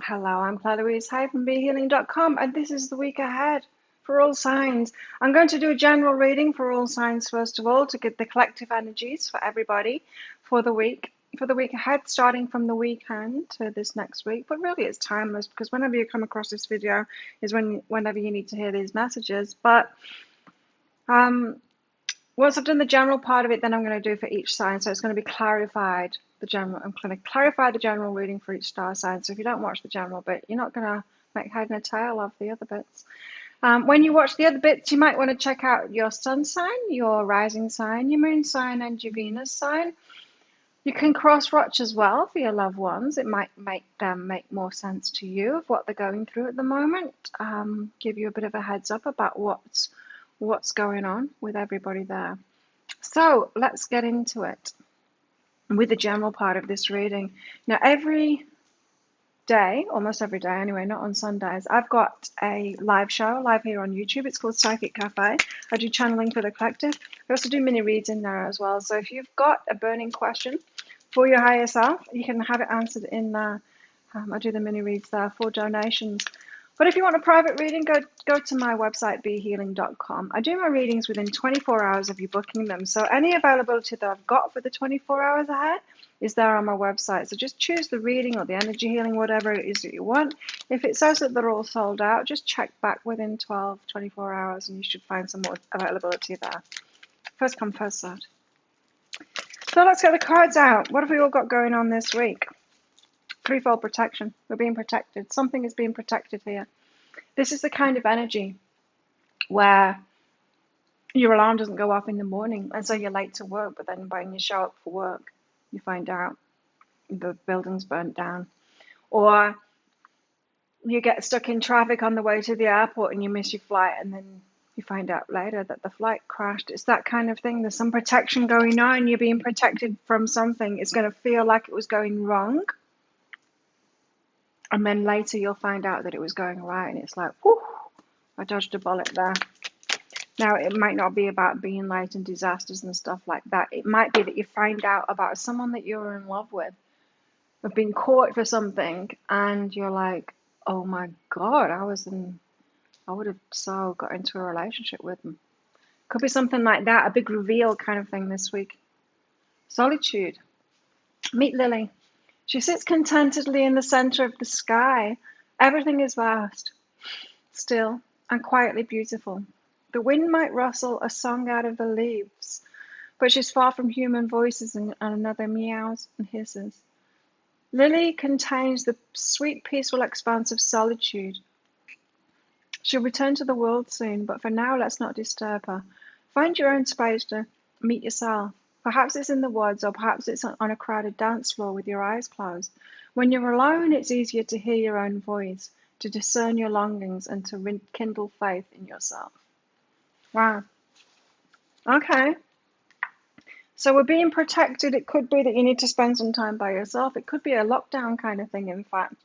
Hello, I'm Claire-Louise-BeHealing.com, and this is the week ahead for all signs. I'm going to do a general reading for all signs first of all to get the collective energies for everybody for the week ahead, starting from the weekend to this next week. But really, it's timeless because whenever you come across this video is whenever you need to hear these messages. But once I've done the general part of it, then I'm going to do for each sign. So it's going to be clarified. I'm going to clarify the general reading for each star sign. So if you don't watch the general bit, you're not going to make head and tail of the other bits. When you watch the other bits, you might want to check out your sun sign, your rising sign, your moon sign, and your Venus sign. You can cross-watch as well for your loved ones. It might make them make more sense to you of what they're going through at the moment. Give you a bit of a heads up about what's going on with everybody there. So let's get into it with the general part of this reading. Now, every day, almost every day anyway, not on Sundays, I've got a live show live here on YouTube. It's called Psychic Cafe. I do channeling for the collective. I also do mini reads in there as well. So if you've got a burning question for your higher self, you can have it answered in there. I do the mini reads there for donations. But if you want a private reading, go to my website, behealing.com. I do my readings within 24 hours of you booking them. So any availability that I've got for the 24 hours ahead is there on my website. So just choose the reading or the energy healing, whatever it is that you want. If it says that they're all sold out, just check back within 24 hours and you should find some more availability there. First come, first served. So let's get the cards out. What have we all got going on this week? Threefold protection. We're being protected. Something is being protected here. This is the kind of energy where your alarm doesn't go off in the morning and so you're late to work, but then when you show up for work, you find out the building's burnt down. Or you get stuck in traffic on the way to the airport and you miss your flight and then you find out later that the flight crashed. It's that kind of thing. There's some protection going on. You're being protected from something. It's going to feel like it was going wrong. And then later you'll find out that it was going right, and it's like, whew, I dodged a bullet there. Now, it might not be about being late and disasters and stuff like that. It might be that you find out about someone that you were in love with, have been caught for something, and you're like, oh my God, I would have so got into a relationship with them. Could be something like that, a big reveal kind of thing this week. Solitude. Meet Lily. She sits contentedly in the center of the sky. Everything is vast, still, and quietly beautiful. The wind might rustle a song out of the leaves, but she's far from human voices and another meows and hisses. Lily contains the sweet, peaceful expanse of solitude. She'll return to the world soon, but for now, let's not disturb her. Find your own space to meet yourself. Perhaps it's in the woods, or perhaps it's on a crowded dance floor with your eyes closed. When you're alone, it's easier to hear your own voice, to discern your longings, and to rekindle faith in yourself. Wow. Okay. So we're being protected. It could be that you need to spend some time by yourself. It could be a lockdown kind of thing, in fact.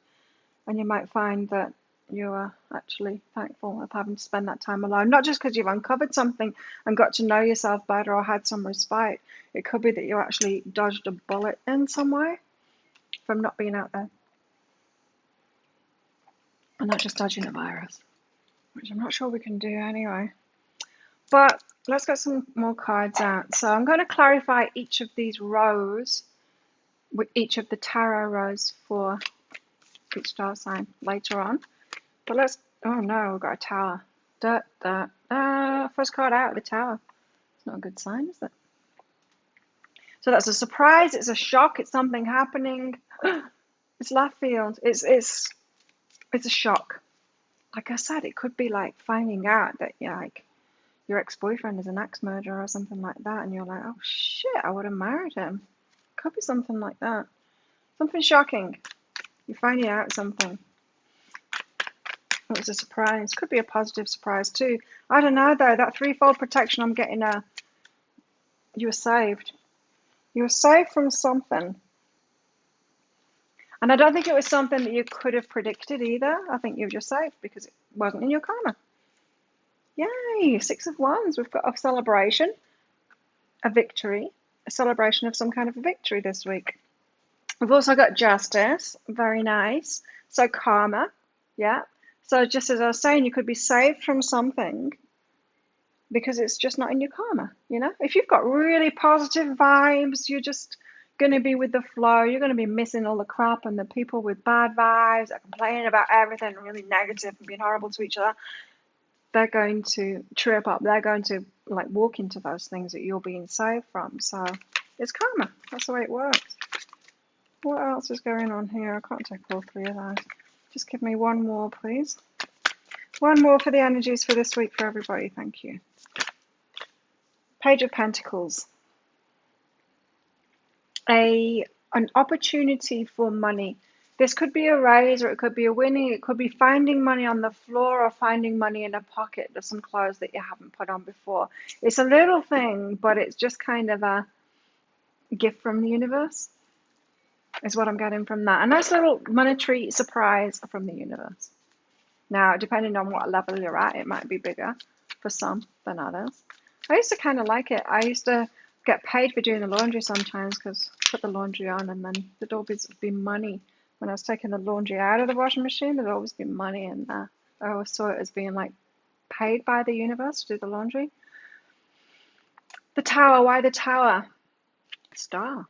And you might find that you are actually thankful of having to spend that time alone. Not just because you've uncovered something and got to know yourself better or had some respite. It could be that you actually dodged a bullet in some way from not being out there. And not just dodging a virus, which I'm not sure we can do anyway. But let's get some more cards out. So I'm going to clarify each of these rows with each of the tarot rows for each star sign later on. But let's, oh no, we've got a tower. First card out, the tower. It's not a good sign, is it? So that's a surprise, it's a shock, it's something happening. It's left field. It's a shock. Like I said, it could be like finding out that your ex-boyfriend is an axe murderer or something like that, and you're like, oh shit, I would have married him. Could be something like that. Something shocking. You're finding out something. It was a surprise. Could be a positive surprise too. I don't know though. That threefold protection I'm getting, you were saved. You were saved from something. And I don't think it was something that you could have predicted either. I think you were just saved because it wasn't in your karma. Yay! 6 of Wands. We've got a celebration, a victory, a celebration of some kind of a victory this week. We've also got justice, very nice. So karma, yeah. So just as I was saying, you could be saved from something because it's just not in your karma, you know? If you've got really positive vibes, you're just going to be with the flow. You're going to be missing all the crap, and the people with bad vibes are complaining about everything, really negative and being horrible to each other. They're going to trip up. They're going to like walk into those things that you're being saved from. So it's karma. That's the way it works. What else is going on here? I can't take all three of those. Just give me one more, please. One more for the energies for this week for everybody. Thank you. Page of Pentacles. An opportunity for money. This could be a raise, or it could be a winning. It could be finding money on the floor or finding money in a pocket of some clothes that you haven't put on before. It's a little thing, but it's just kind of a gift from the universe, is what I'm getting from that. A nice little monetary surprise from the universe. Now, depending on what level you're at, it might be bigger for some than others. I used to kind of like it. I used to get paid for doing the laundry sometimes, because I put the laundry on and then there'd always be money. When I was taking the laundry out of the washing machine, there'd always be money in there. I always saw it as being like paid by the universe to do the laundry. The Tower. Why the Tower? Star.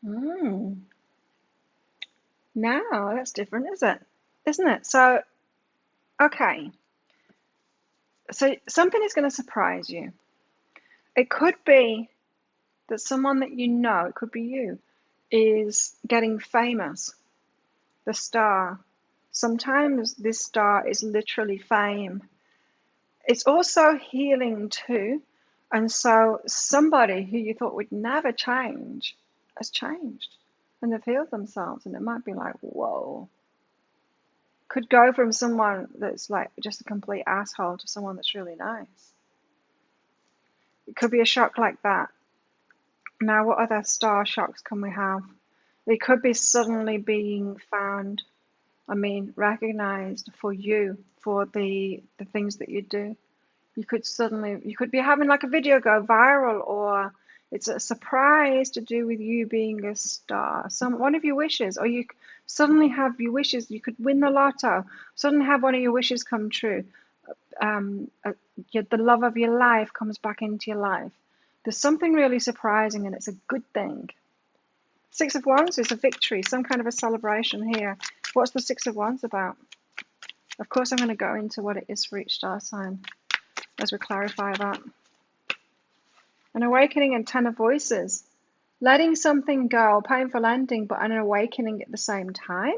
Now that's different, isn't it? So, okay. So something is going to surprise you. It could be that someone that you know, it could be you, is getting famous. The Star. Sometimes this star is literally fame. It's also healing too. And so somebody who you thought would never change has changed. And they've healed themselves. And it might be like, whoa. Could go from someone that's like just a complete asshole to someone that's really nice. It could be a shock like that. Now, what other star shocks can we have? It could be suddenly being found, recognized for you, for the things that you do. You could be having like a video go viral, or it's a surprise to do with you being a star. One of your wishes, or you suddenly have your wishes. You could win the lotto, suddenly have one of your wishes come true. The love of your life comes back into your life. There's something really surprising, and it's a good thing. Six of Wands is a victory, some kind of a celebration here. What's the Six of Wands about? Of course, I'm going to go into what it is for each star sign as we clarify that. An awakening and Ten of Voices. Letting something go, painful ending, but an awakening at the same time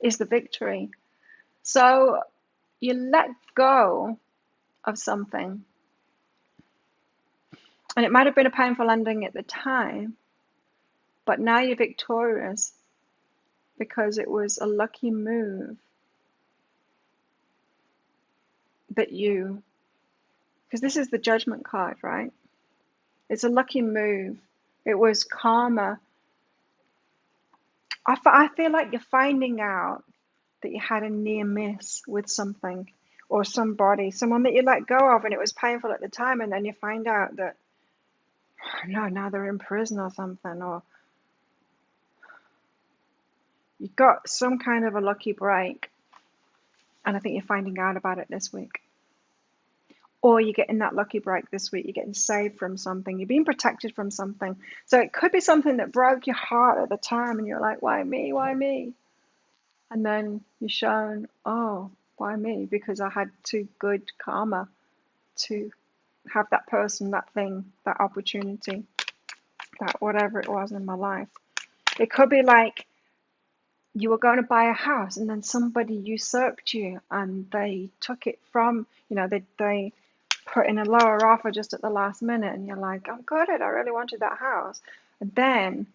is the victory. So you let go of something. And it might have been a painful ending at the time, but now you're victorious because it was a lucky move that you, because this is the Judgment card, right? It's a lucky move. It was karma. I feel like you're finding out that you had a near miss with something or somebody, someone that you let go of, and it was painful at the time, and then you find out that, no, now they're in prison or something, or you got some kind of a lucky break, and I think you're finding out about it this week. Or you're getting that lucky break this week. You're getting saved from something. You're being protected from something. So it could be something that broke your heart at the time, and you're like, why me? Why me? And then you're shown, oh, why me? Because I had too good karma to have that person, that thing, that opportunity, that whatever it was in my life. It could be like you were going to buy a house, and then somebody usurped you, and they took it from, they put in a lower offer just at the last minute, and you're like, I've got it, I really wanted that house. And then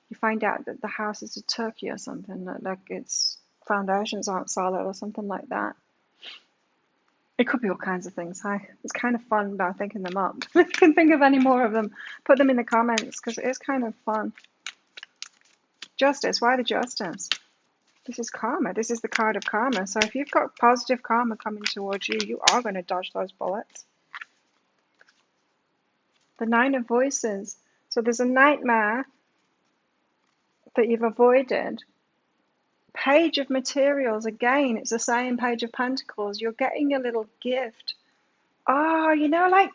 you find out that the house is a turkey or something, like its foundations aren't solid or something like that. It could be all kinds of things. It's kind of fun now thinking them up. If you can think of any more of them, put them in the comments, because it is kind of fun. Justice. Why the Justice? This is karma. This is the card of karma. So if you've got positive karma coming towards you, you are going to dodge those bullets. The Nine of Voices. So there's a nightmare that you've avoided. Page of Materials, again, it's the same Page of Pentacles. You're getting a little gift. Oh, like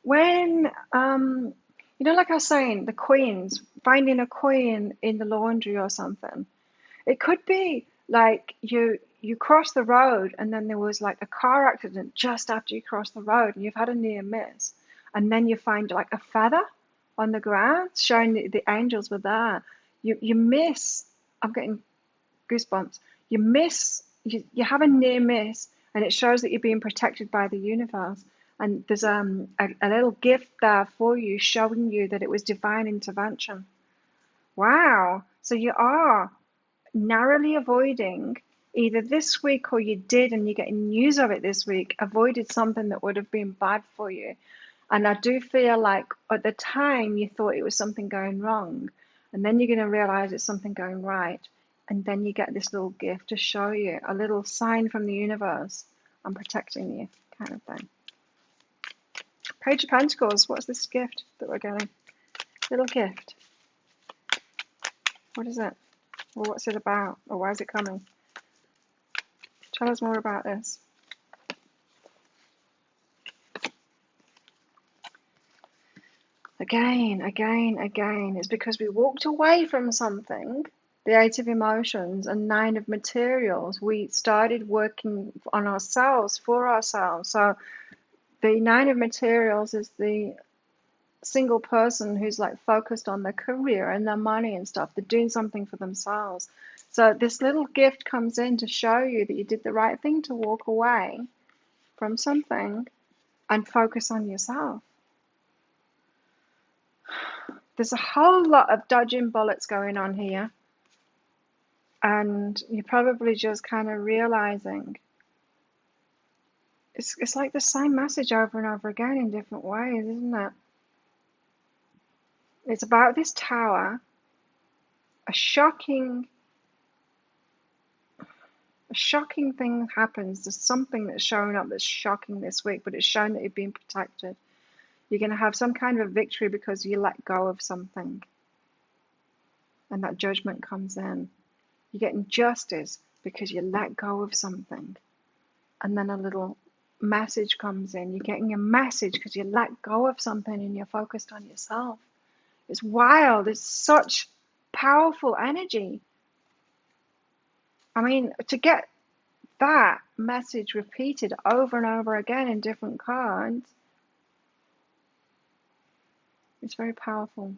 when, like I was saying, the queens, finding a queen in the laundry or something. It could be like you cross the road and then there was like a car accident just after you cross the road and you've had a near miss. And then you find like a feather on the ground showing that the angels were there. You miss, I'm getting goosebumps. You have a near miss, and it shows that you're being protected by the universe. And there's a little gift there for you, showing you that it was divine intervention. Wow. So you are narrowly avoiding, either this week or you did and you're getting news of it this week, avoided something that would have been bad for you. And I do feel like at the time you thought it was something going wrong, and then you're going to realize it's something going right. And then you get this little gift to show you, a little sign from the universe, I'm protecting you, kind of thing. Page of Pentacles, what's this gift that we're getting? Little gift. What is it? Or what's it about? Or why is it coming? Tell us more about this. Again. It's because we walked away from something. The Eight of Emotions and Nine of Materials. We started working on ourselves, for ourselves. So the Nine of Materials is the single person who's like focused on their career and their money and stuff. They're doing something for themselves. So this little gift comes in to show you that you did the right thing to walk away from something and focus on yourself. There's a whole lot of dodging bullets going on here. And you're probably just kind of realizing it's like the same message over and over again in different ways, isn't it? It's about this tower. A shocking thing happens. There's something that's showing up that's shocking this week, but it's showing that you're being protected. You're going to have some kind of a victory because you let go of something. And that judgment comes in. You're getting justice because you let go of something. And then a little message comes in. You're getting a message because you let go of something and you're focused on yourself. It's wild. It's such powerful energy. I mean, to get that message repeated over and over again in different cards, it's very powerful.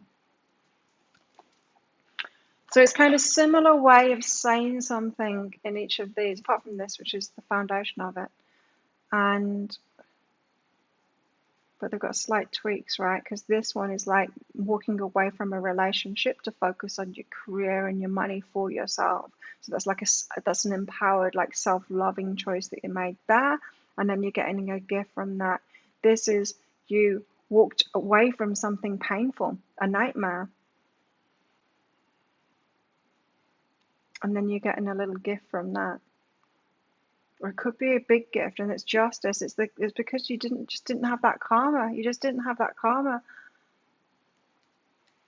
So it's kind of similar way of saying something in each of these, apart from this, which is the foundation of it. But they've got slight tweaks, right? Because this one is like walking away from a relationship to focus on your career and your money for yourself. So that's an empowered, like self-loving choice that you made there, and then you're getting a gift from that. This is you walked away from something painful, a nightmare, and then you're getting a little gift from that. Or it could be a big gift, and it's justice. It's because you didn't have that karma. You just didn't have that karma,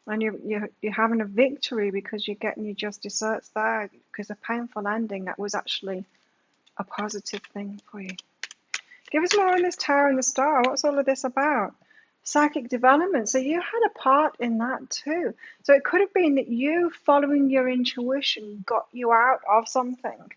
and you're having a victory because you're getting your just desserts there. Because a painful ending that was actually a positive thing for you. Give us more on this Tower and the Star. What's all of this about? Psychic development. So you had a part in that too. So it could have been that you following your intuition got you out of something.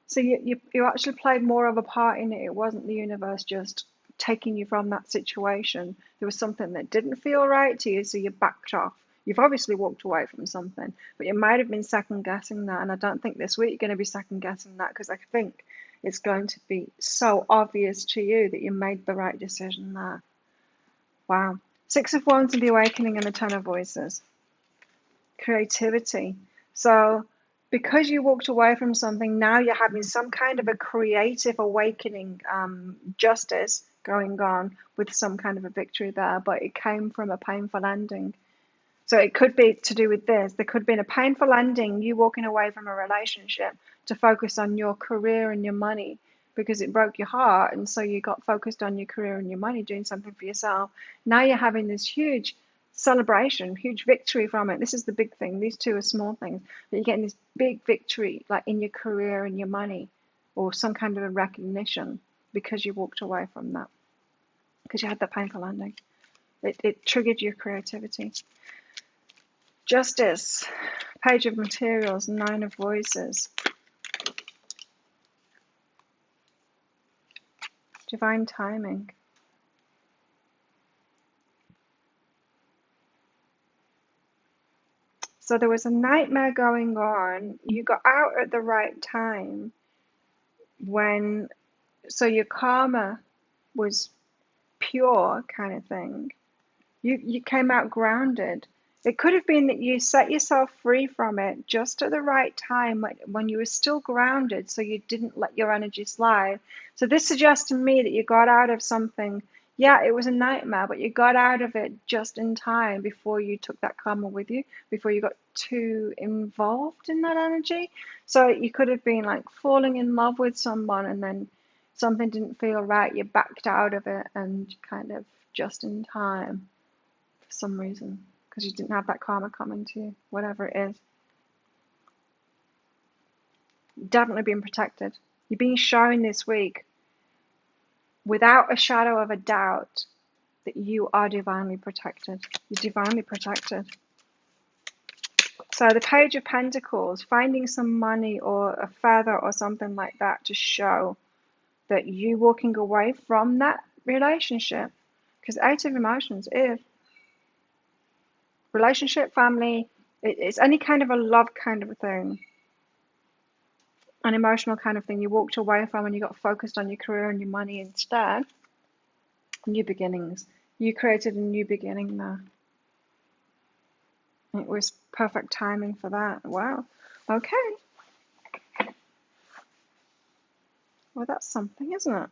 So you actually played more of a part in it. It wasn't the universe just taking you from that situation. There was something that didn't feel right to you, so you backed off. You've obviously walked away from something, but you might have been second guessing that. And I don't think this week you're going to be second guessing that, because I think it's going to be so obvious to you that you made the right decision there. Wow. Six of Wands and the Awakening and the Ten of Voices. Creativity. So because you walked away from something, now you're having some kind of a creative awakening, justice going on with some kind of a victory there, but it came from a painful ending. So it could be to do with this. There could have been a painful ending, you walking away from a relationship to focus on your career and your money because it broke your heart, and so you got focused on your career and your money, doing something for yourself. Now you're having this huge celebration, huge victory from it. This is the big thing. These two are small things, but you're getting this big victory, like in your career and your money, or some kind of a recognition because you walked away from that, because you had that painful ending. It triggered your creativity. Justice, Page of Materials, Nine of Voices. Divine timing. So there was a nightmare going on. You got out at the right time when, so your karma was pure, kind of thing. You came out grounded. It could have been that you set yourself free from it just at the right time when you were still grounded, so you didn't let your energy slide. So this suggests to me that you got out of something. Yeah, it was a nightmare, but you got out of it just in time before you took that karma with you, before you got too involved in that energy. So you could have been like falling in love with someone and then something didn't feel right. You backed out of it and kind of just in time for some reason, because you didn't have that karma coming to you, whatever it is. Definitely being protected. You're being shown this week, without a shadow of a doubt, that you are divinely protected. You're divinely protected. So the Page of Pentacles, finding some money or a feather or something like that to show that you walking away from that relationship. Because Eight of Emotions is relationship, family, it's any kind of a love kind of a thing, an emotional kind of thing you walked away from and you got focused on your career and your money instead. New beginnings. You created a new beginning there. It was perfect timing for that. Wow. Okay. Well, that's something, isn't it?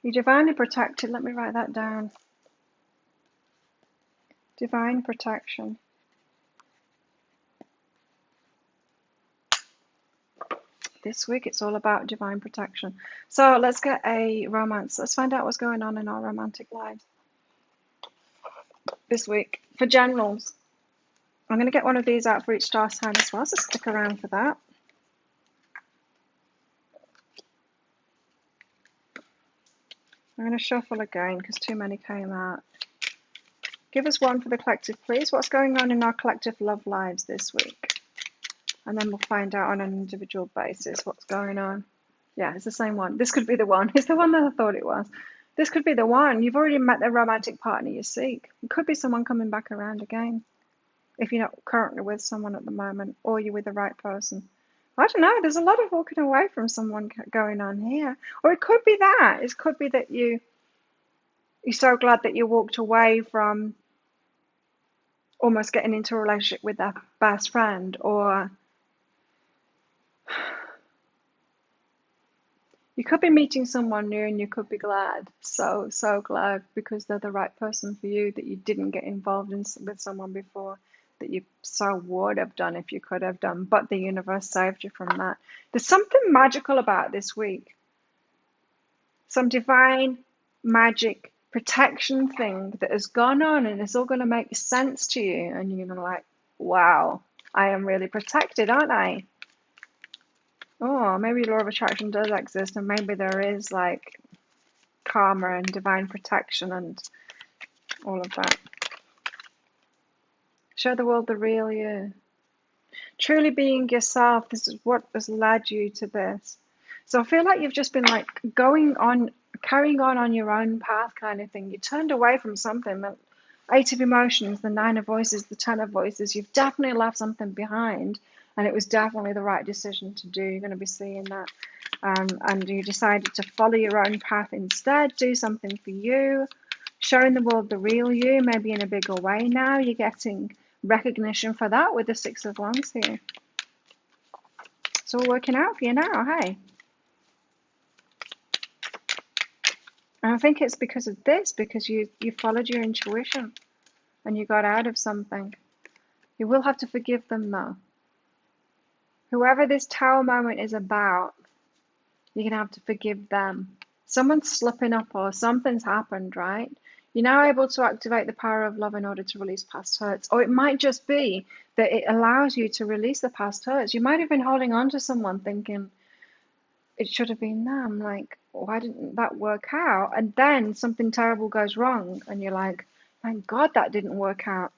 You're divinely protected. Let me write that down. Divine protection. This week it's all about divine protection. So let's get a romance. Let's find out what's going on in our romantic lives this week. For generals, I'm going to get one of these out for each star sign as well, so stick around for that. I'm going to shuffle again because too many came out. Give us one for the collective, please. What's going on in our collective love lives this week? And then we'll find out on an individual basis what's going on. Yeah, it's the same one. This could be the one. It's the one that I thought it was. This could be the one. You've already met the romantic partner you seek. It could be someone coming back around again, if you're not currently with someone at the moment, or you're with the right person. I don't know. There's a lot of walking away from someone going on here. Or it could be that. It could be that you're so glad that you walked away from almost getting into a relationship with their best friend, or you could be meeting someone new and you could be glad, so glad, because they're the right person for you, that you didn't get involved with someone before, that you so would have done if you could have done, but the universe saved you from that. There's something magical about this week. Some divine magic protection thing that has gone on, and it's all going to make sense to you, and you're going to be like, wow, I am really protected, aren't I? Oh, maybe law of attraction does exist, and maybe there is like karma and divine protection and all of that. Show the world the real you. Truly being yourself, this is what has led you to this. So I feel like you've just been like carrying on your own path kind of thing. You turned away from something. The Eight of Emotions, the Nine of Voices, the Ten of Voices, you've definitely left something behind. And it was definitely the right decision to do. You're going to be seeing that. And you decided to follow your own path instead. Do something for you. Showing the world the real you, maybe in a bigger way now. You're getting recognition for that with the Six of Wands here. It's all working out for you now, hey? And I think it's because of this, because you followed your intuition and you got out of something. You will have to forgive them though. Whoever this Tower moment is about, you're going to have to forgive them. Someone's slipping up or something's happened, right? You're now able to activate the power of love in order to release past hurts. Or it might just be that it allows you to release the past hurts. You might have been holding on to someone thinking, it should have been them. Like, why didn't that work out? And then something terrible goes wrong, and you're like, thank God that didn't work out.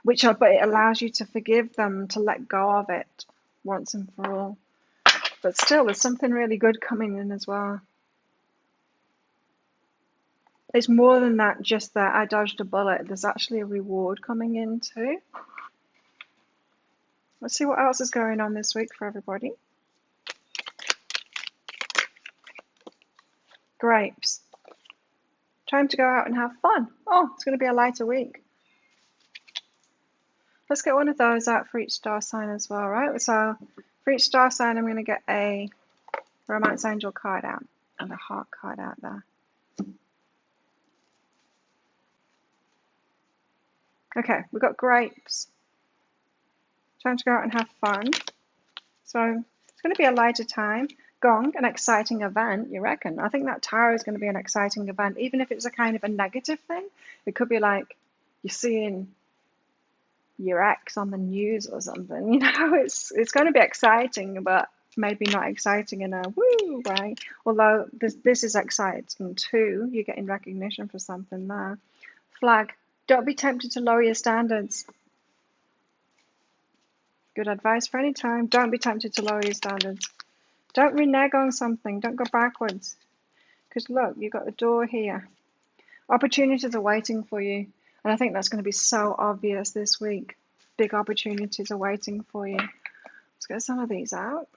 But it allows you to forgive them, to let go of it once and for all. But still, there's something really good coming in as well. It's more than that, just that I dodged a bullet. There's actually a reward coming in too. Let's see what else is going on this week for everybody. Grapes. Time to go out and have fun. Oh, it's going to be a lighter week. Let's get one of those out for each star sign as well, right? So for each star sign, I'm going to get a Romance Angel card out and a Heart card out there. Okay, we've got grapes. Time to go out and have fun. So it's going to be a lighter time. Gong, an exciting event, you reckon? I think that tower is going to be an exciting event, even if it's a kind of a negative thing. It could be like you're seeing your ex on the news or something. You know, it's going to be exciting, but maybe not exciting in a woo way. Although this is exciting too. You're getting recognition for something there. Flag. Don't be tempted to lower your standards. Good advice for any time. Don't be tempted to lower your standards. Don't renege on something. Don't go backwards. Because look, you've got the door here. Opportunities are waiting for you. And I think that's going to be so obvious this week. Big opportunities are waiting for you. Let's get some of these out.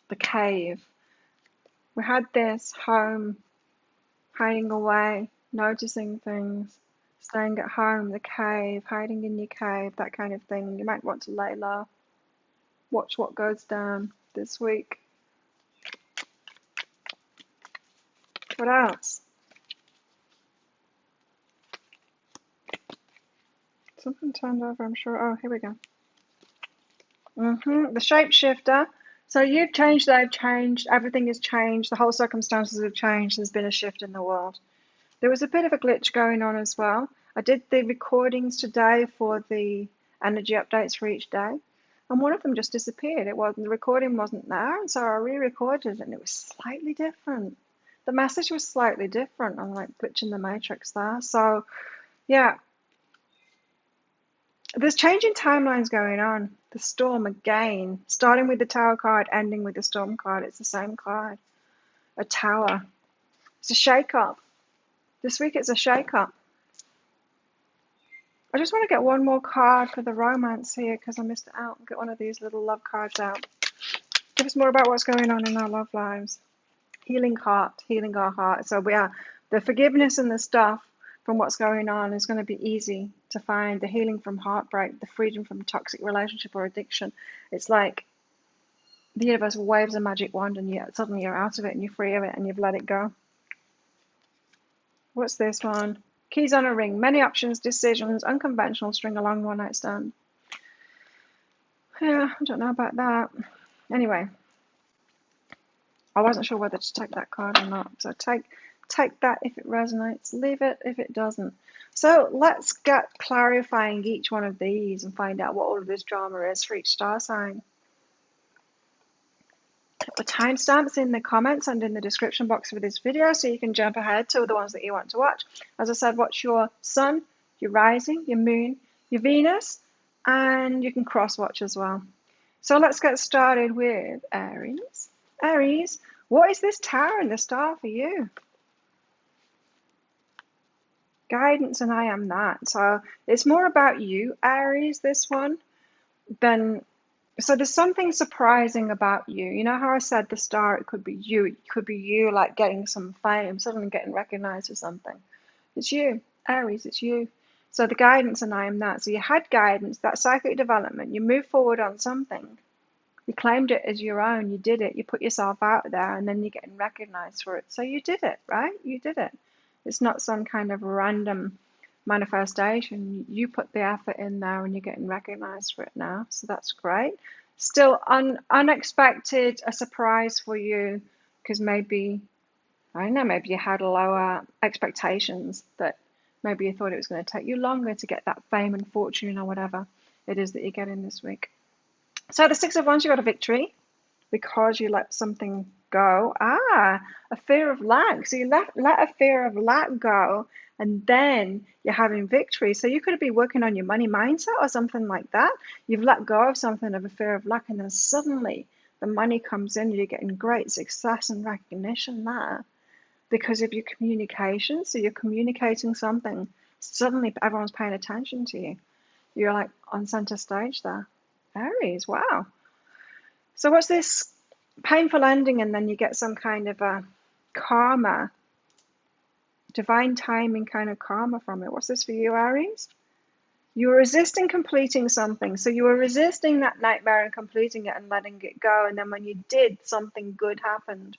The cave. We had this home, hiding away, noticing things, staying at home, the cave, hiding in your cave, that kind of thing. You might want to lay low. Watch what goes down this week. What else? Something turned over, I'm sure. Oh, here we go. The shapeshifter. So you've changed, they've changed, everything has changed, the whole circumstances have changed, there's been a shift in the world. There was a bit of a glitch going on as well. I did the recordings today for the energy updates for each day, and one of them just disappeared. The recording wasn't there, and so I re-recorded, and it was slightly different. The message was slightly different. I'm like glitching the matrix there. So, yeah. There's changing timelines going on. The storm again, starting with the tower card, ending with the storm card. It's the same card. A tower. It's a shake-up. This week it's a shake-up. I just want to get one more card for the romance here because I missed it out. Get one of these little love cards out. Give us more about what's going on in our love lives. Healing heart, healing our heart. So we are the forgiveness and the stuff from what's going on is going to be easy to find. The healing from heartbreak, the freedom from toxic relationship or addiction. It's like the universe waves a magic wand and suddenly you're out of it and you're free of it and you've let it go. What's this one? Keys on a ring. Many options, decisions, unconventional, string along, one night stand. Yeah, I don't know about that. Anyway, I wasn't sure whether to take that card or not. So take that if it resonates, leave it if it doesn't. So let's get clarifying each one of these and find out what all of this drama is for each star sign. Put the timestamps in the comments and in the description box for this video so you can jump ahead to the ones that you want to watch. As I said, watch your sun, your rising, your moon, your Venus, and you can cross watch as well. So let's get started with Aries. Aries, what is this tower and the star for you? Guidance and I am that. So it's more about you, Aries, this one, than... So there's something surprising about you. You know how I said the star, it could be you. It could be you like getting some fame, suddenly getting recognized or something. It's you, Aries, it's you. So the guidance and I am that. So you had guidance, that psychic development. You moved forward on something. You claimed it as your own. You did it. You put yourself out there and then you're getting recognized for it. So you did it, right? You did it. It's not some kind of random manifestation. You put the effort in there and you're getting recognized for it now. So that's great. Still unexpected, a surprise for you, because maybe, I don't know, maybe you had lower expectations, that maybe you thought it was going to take you longer to get that fame and fortune or whatever it is that you're getting this week. So the Six of Wands, you got a victory because you let something go. A fear of lack. So you let a fear of lack go, and then you're having victory. So you could be working on your money mindset or something like that. You've let go of something of a fear of lack, and then suddenly the money comes in, and you're getting great success and recognition there because of your communication. So you're communicating something. Suddenly everyone's paying attention to you. You're like on center stage there. Aries, wow. So what's this painful ending, and then you get some kind of a karma, divine timing kind of karma from it. What's this for you, Aries? You were resisting completing something. So you were resisting that nightmare and completing it and letting it go. And then when you did, something good happened.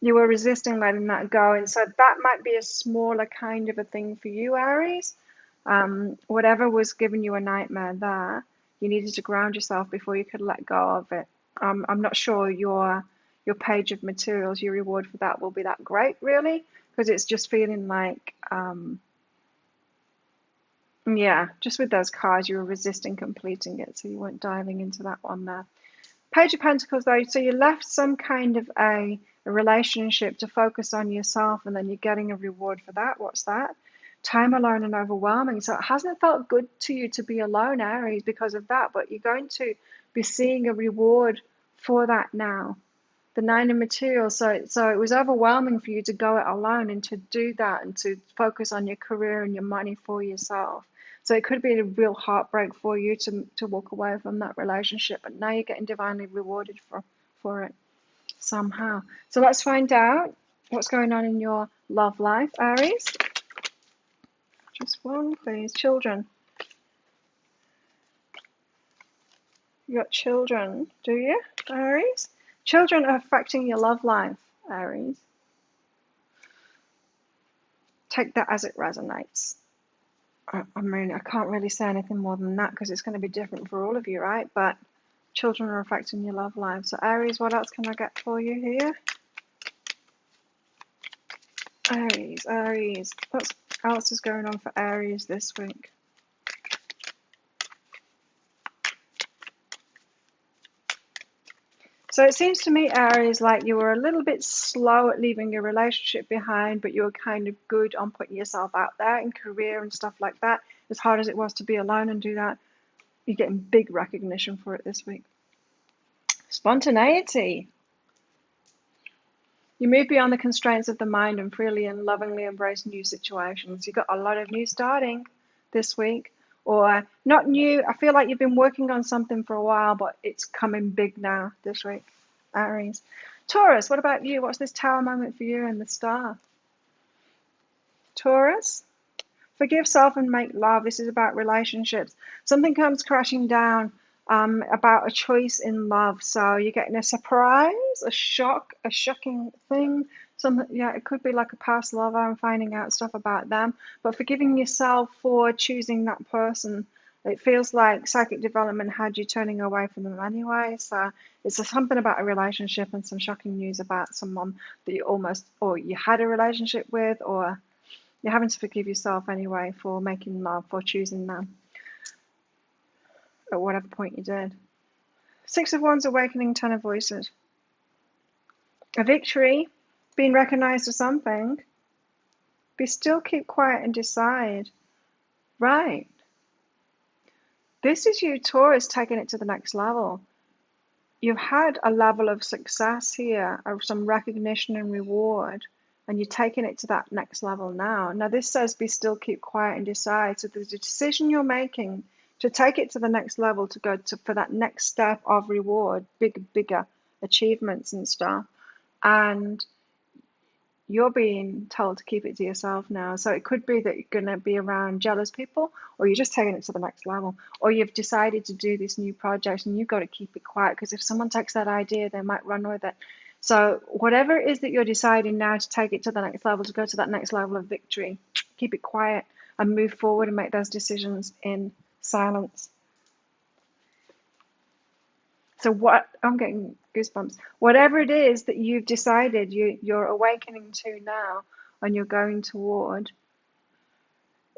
You were resisting letting that go. And so that might be a smaller kind of a thing for you, Aries. Whatever was giving you a nightmare there, you needed to ground yourself before you could let go of it. I'm not sure your page of materials, your reward for that will be that great, really, because it's just feeling like, yeah, just with those cards, you were resisting completing it, so you weren't diving into that one there. Page of Pentacles, though, so you left some kind of a relationship to focus on yourself, and then you're getting a reward for that. What's that? Time alone and overwhelming. So it hasn't felt good to you to be alone, Aries, because of that, but you're going to be seeing a reward for that now. The Nine of Materials. So it was overwhelming for you to go it alone and to do that and to focus on your career and your money for yourself. So it could be a real heartbreak for you to walk away from that relationship, but now you're getting divinely rewarded for it somehow. So let's find out what's going on in your love life, Aries. Just one, please. Children. You got children, do you, Aries? Children are affecting your love life, Aries. Take that as it resonates. I mean, I can't really say anything more than that because it's going to be different for all of you, right? But children are affecting your love life. So Aries, what else can I get for you here? Aries. What else is going on for Aries this week? So it seems to me, Aries, like you were a little bit slow at leaving your relationship behind, but you were kind of good on putting yourself out there in career and stuff like that. As hard as it was to be alone and do that, you're getting big recognition for it this week. Spontaneity. You move beyond the constraints of the mind and freely and lovingly embrace new situations. You've got a lot of new starting this week. Or not new, I feel like you've been working on something for a while, but it's coming big now this week, Aries. Taurus, what about you? What's this Tower moment for you and the Star? Taurus, forgive self and make love. This is about relationships. Something comes crashing down about a choice in love. So you're getting a surprise, a shock, a shocking thing. It could be like a past lover and finding out stuff about them, but forgiving yourself for choosing that person. It feels like psychic development had you turning away from them anyway. So it's something about a relationship and some shocking news about someone that you had a relationship with, or you're having to forgive yourself anyway for making love, for choosing them at whatever point you did. Six of Wands, awakening, Ten of Voices. A victory, being recognized as something. Be still, keep quiet, and decide. Right. This is you, Taurus, taking it to the next level. You've had a level of success here, of some recognition and reward, and you're taking it to that next level now. Now, this says be still, keep quiet, and decide. So there's a decision you're making to take it to the next level, to go for that next step of reward, bigger achievements and stuff. And you're being told to keep it to yourself now. So it could be that you're going to be around jealous people, or you're just taking it to the next level, or you've decided to do this new project and you've got to keep it quiet because if someone takes that idea, they might run with it. So whatever it is that you're deciding now to take it to the next level, to go to that next level of victory, keep it quiet and move forward and make those decisions in silence. So what, I'm getting goosebumps. Whatever it is that you've decided you're awakening to now and you're going toward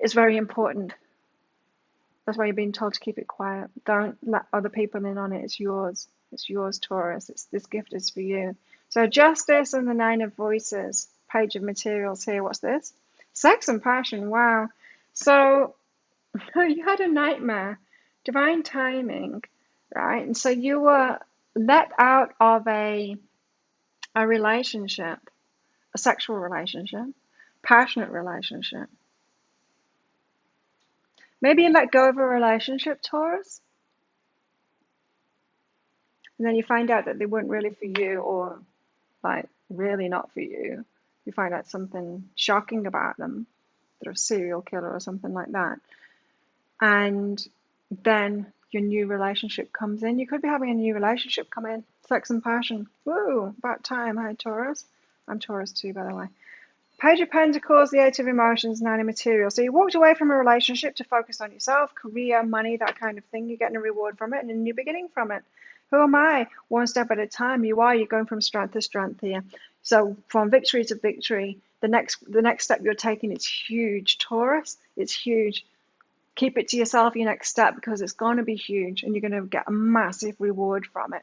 is very important. That's why you're being told to keep it quiet. Don't let other people in on it. It's yours. It's yours, Taurus. This gift is for you. So Justice and the Nine of Voices. Page of materials here. What's this? Sex and passion. Wow. So you had a nightmare. Divine timing, right? And so you were let out of a relationship, a sexual relationship, passionate relationship. Maybe you let go of a relationship, Taurus, and then you find out that they weren't really for you, or like really not for you. You find out something shocking about them. They're a serial killer or something like that. And then your new relationship comes in. You could be having a new relationship come in. Sex and passion. Woo, about time. Hi, Taurus. I'm Taurus too, by the way. Page of Pentacles, the Eight of Emotions, Nine of Materials. So you walked away from a relationship to focus on yourself, career, money, that kind of thing. You're getting a reward from it and a new beginning from it. Who am I? One step at a time. You're going from strength to strength here. So from victory to victory, the next step you're taking is huge, Taurus. It's huge. Keep it to yourself, your next step, because it's going to be huge and you're going to get a massive reward from it.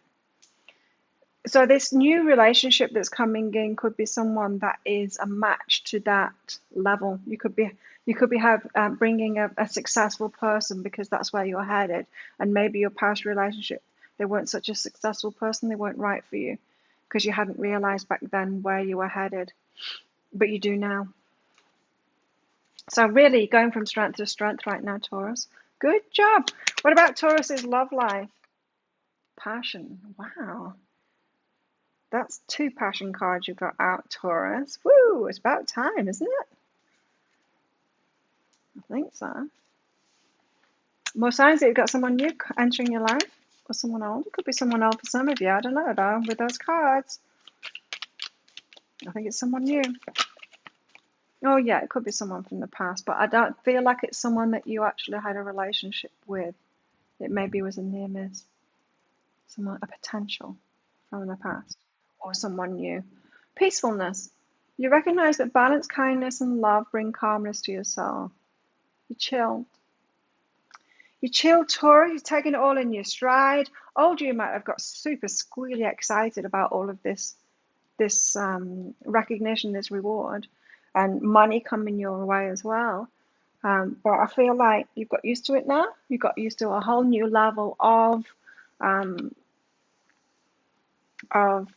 So this new relationship that's coming in could be someone that is a match to that level. You could be bringing a successful person because that's where you're headed. And maybe your past relationship, they weren't such a successful person. They weren't right for you because you hadn't realized back then where you were headed, but you do now. So really going from strength to strength right now, Taurus. Good job. What about Taurus's love life? Passion. Wow. That's 2 passion cards you've got out, Taurus. Woo, it's about time, isn't it? I think so. More signs that you've got someone new entering your life, or someone old. It could be someone old for some of you. I don't know, though, with those cards. I think it's someone new. Oh, yeah, it could be someone from the past, but I don't feel like it's someone that you actually had a relationship with. It maybe was a near miss. Someone, a potential from the past, or someone new. Peacefulness. You recognize that balance, kindness, and love bring calmness to your soul. You chilled. You chilled, Taurus. You're taking it all in your stride. Older you might have got super squealy excited about all of this recognition, this reward, and money coming your way as well. But I feel like you've got used to it now. You've got used to a whole new level of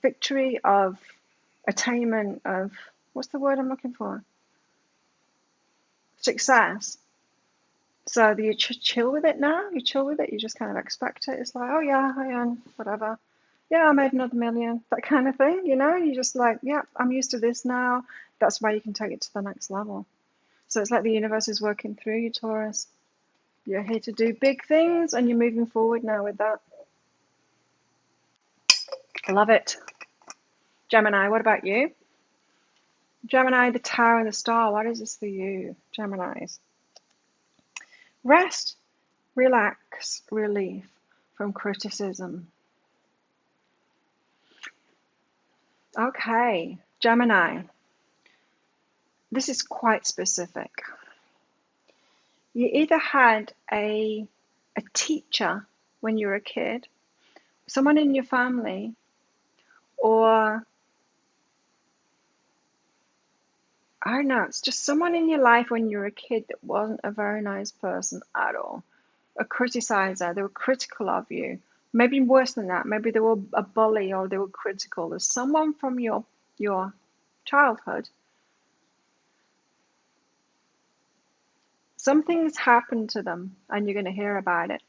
victory, of attainment, of, what's the word I'm looking for? Success. So you chill with it now. You chill with it. You just kind of expect it. It's like, oh yeah, I am, whatever. Yeah, I made another million. That kind of thing, you know. You just like, yeah, I'm used to this now. That's why you can take it to the next level. So it's like the universe is working through you, Taurus. You're here to do big things, and you're moving forward now with that. I love it. Gemini, what about you? Gemini, the Tower and the Star. What is this for you, Geminis? Rest, relax, relief from criticism. Okay, Gemini. This is quite specific. You either had a teacher when you were a kid, someone in your family, or I don't know, it's just someone in your life when you were a kid that wasn't a very nice person at all. A criticizer, they were critical of you. Maybe worse than that, maybe they were a bully or they were critical. There's someone from your childhood. Something's happened to them and you're going to hear about it.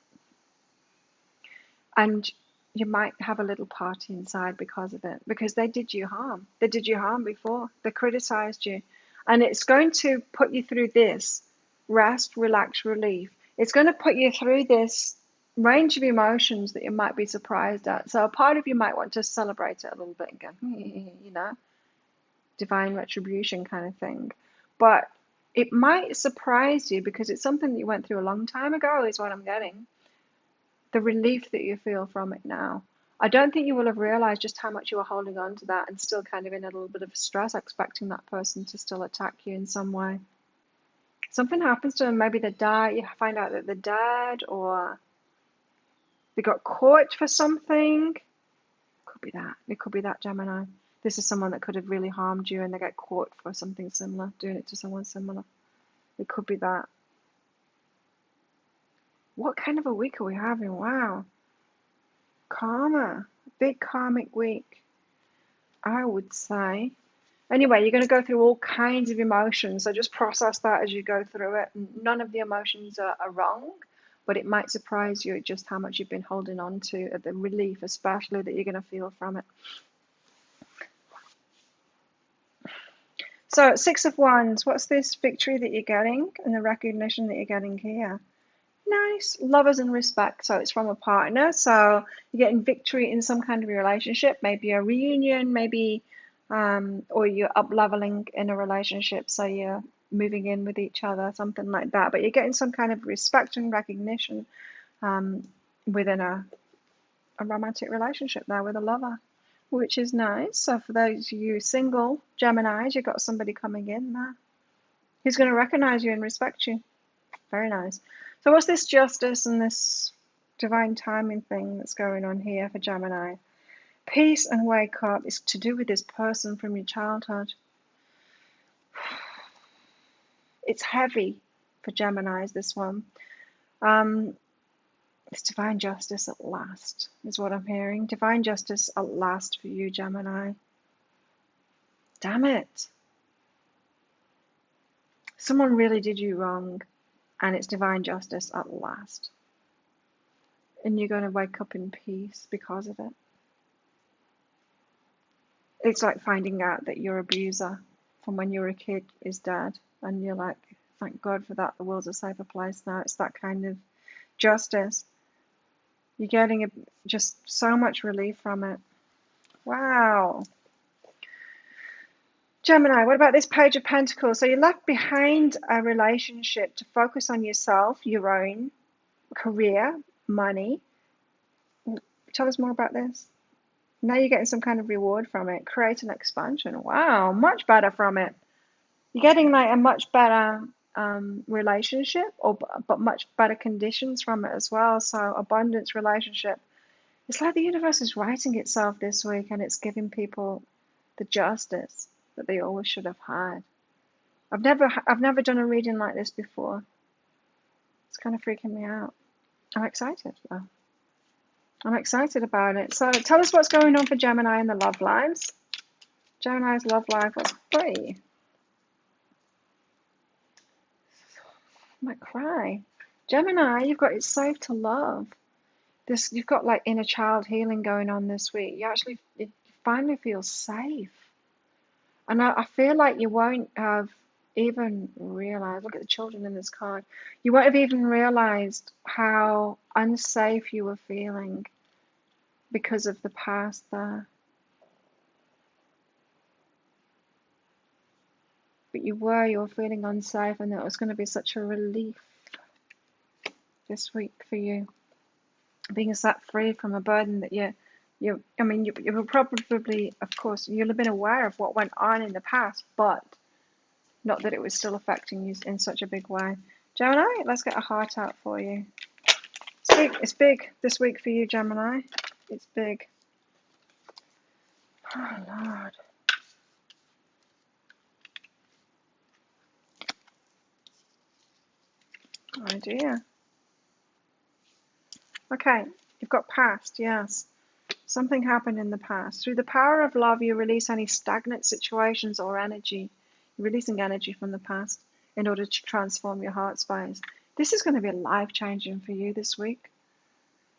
And you might have a little party inside because of it, because they did you harm. They did you harm before. They criticized you. And it's going to put you through this rest, relax, relief. It's going to put you through this range of emotions that you might be surprised at. So a part of you might want to celebrate it a little bit and go, you know, divine retribution kind of thing. But it might surprise you because it's something that you went through a long time ago is what I'm getting. The relief that you feel from it now. I don't think you will have realized just how much you were holding on to that and still kind of in a little bit of stress, expecting that person to still attack you in some way. Something happens to them, maybe they die, you find out that they're dead, or they got caught for something. Could be that. It could be that, Gemini. This is someone that could have really harmed you and they get caught for something similar, doing it to someone similar. It could be that. What kind of a week are we having? Wow. Karma. Big karmic week, I would say. Anyway, you're going to go through all kinds of emotions, so just process that as you go through it. None of the emotions are wrong, but it might surprise you at just how much you've been holding on to, at the relief especially that you're going to feel from it. So, Six of Wands, what's this victory that you're getting and the recognition that you're getting here? Nice. Lovers and respect. So it's from a partner. So you're getting victory in some kind of relationship, maybe a reunion, maybe, or you're up leveling in a relationship. So you're moving in with each other, something like that. But you're getting some kind of respect and recognition within a romantic relationship there with a lover, which is nice. So for those of you single Geminis, you've got somebody coming in there who's going to recognize you and respect you. Very nice. So what's this justice and this divine timing thing that's going on here for Gemini? Peace and wake up is to do with this person from your childhood. It's heavy for Geminis, this one. It's divine justice at last, is what I'm hearing. Divine justice at last for you, Gemini. Damn it. Someone really did you wrong, and it's divine justice at last. And you're going to wake up in peace because of it. It's like finding out that your abuser from when you were a kid is dead, and you're like, thank God for that, the world's a safer place now. It's that kind of justice. You're getting just so much relief from it. Wow. Gemini, what about this Page of Pentacles? So you left behind a relationship to focus on yourself, your own career, money. Tell us more about this. Now you're getting some kind of reward from it. Create an expansion. Wow, much better from it. You're getting like a much better relationship, but much better conditions from it as well. So abundance relationship. It's like the universe is writing itself this week, and it's giving people the justice that they always should have had. I've never done a reading like this before. It's kind of freaking me out. I'm excited though. I'm excited about it. So tell us what's going on for Gemini in the love lives. Gemini's love life. What's free? I might cry. Gemini, you've got it's safe to love. You've got like inner child healing going on this week. You finally feel safe. And I feel like you won't have even realized, look at the children in this card, you won't have even realized how unsafe you were feeling because of the past there. But you were feeling unsafe, and it was going to be such a relief this week for you. Being set free from a burden that you will probably, of course, you'll have been aware of what went on in the past, but not that it was still affecting you in such a big way. Gemini, let's get a heart out for you. It's big this week for you, Gemini. It's big. Oh, Lord. Oh, dear. Okay, you've got past, yes. Something happened in the past. Through the power of love, you release any stagnant situations or energy. You're releasing energy from the past in order to transform your heart space. This is going to be life-changing for you this week.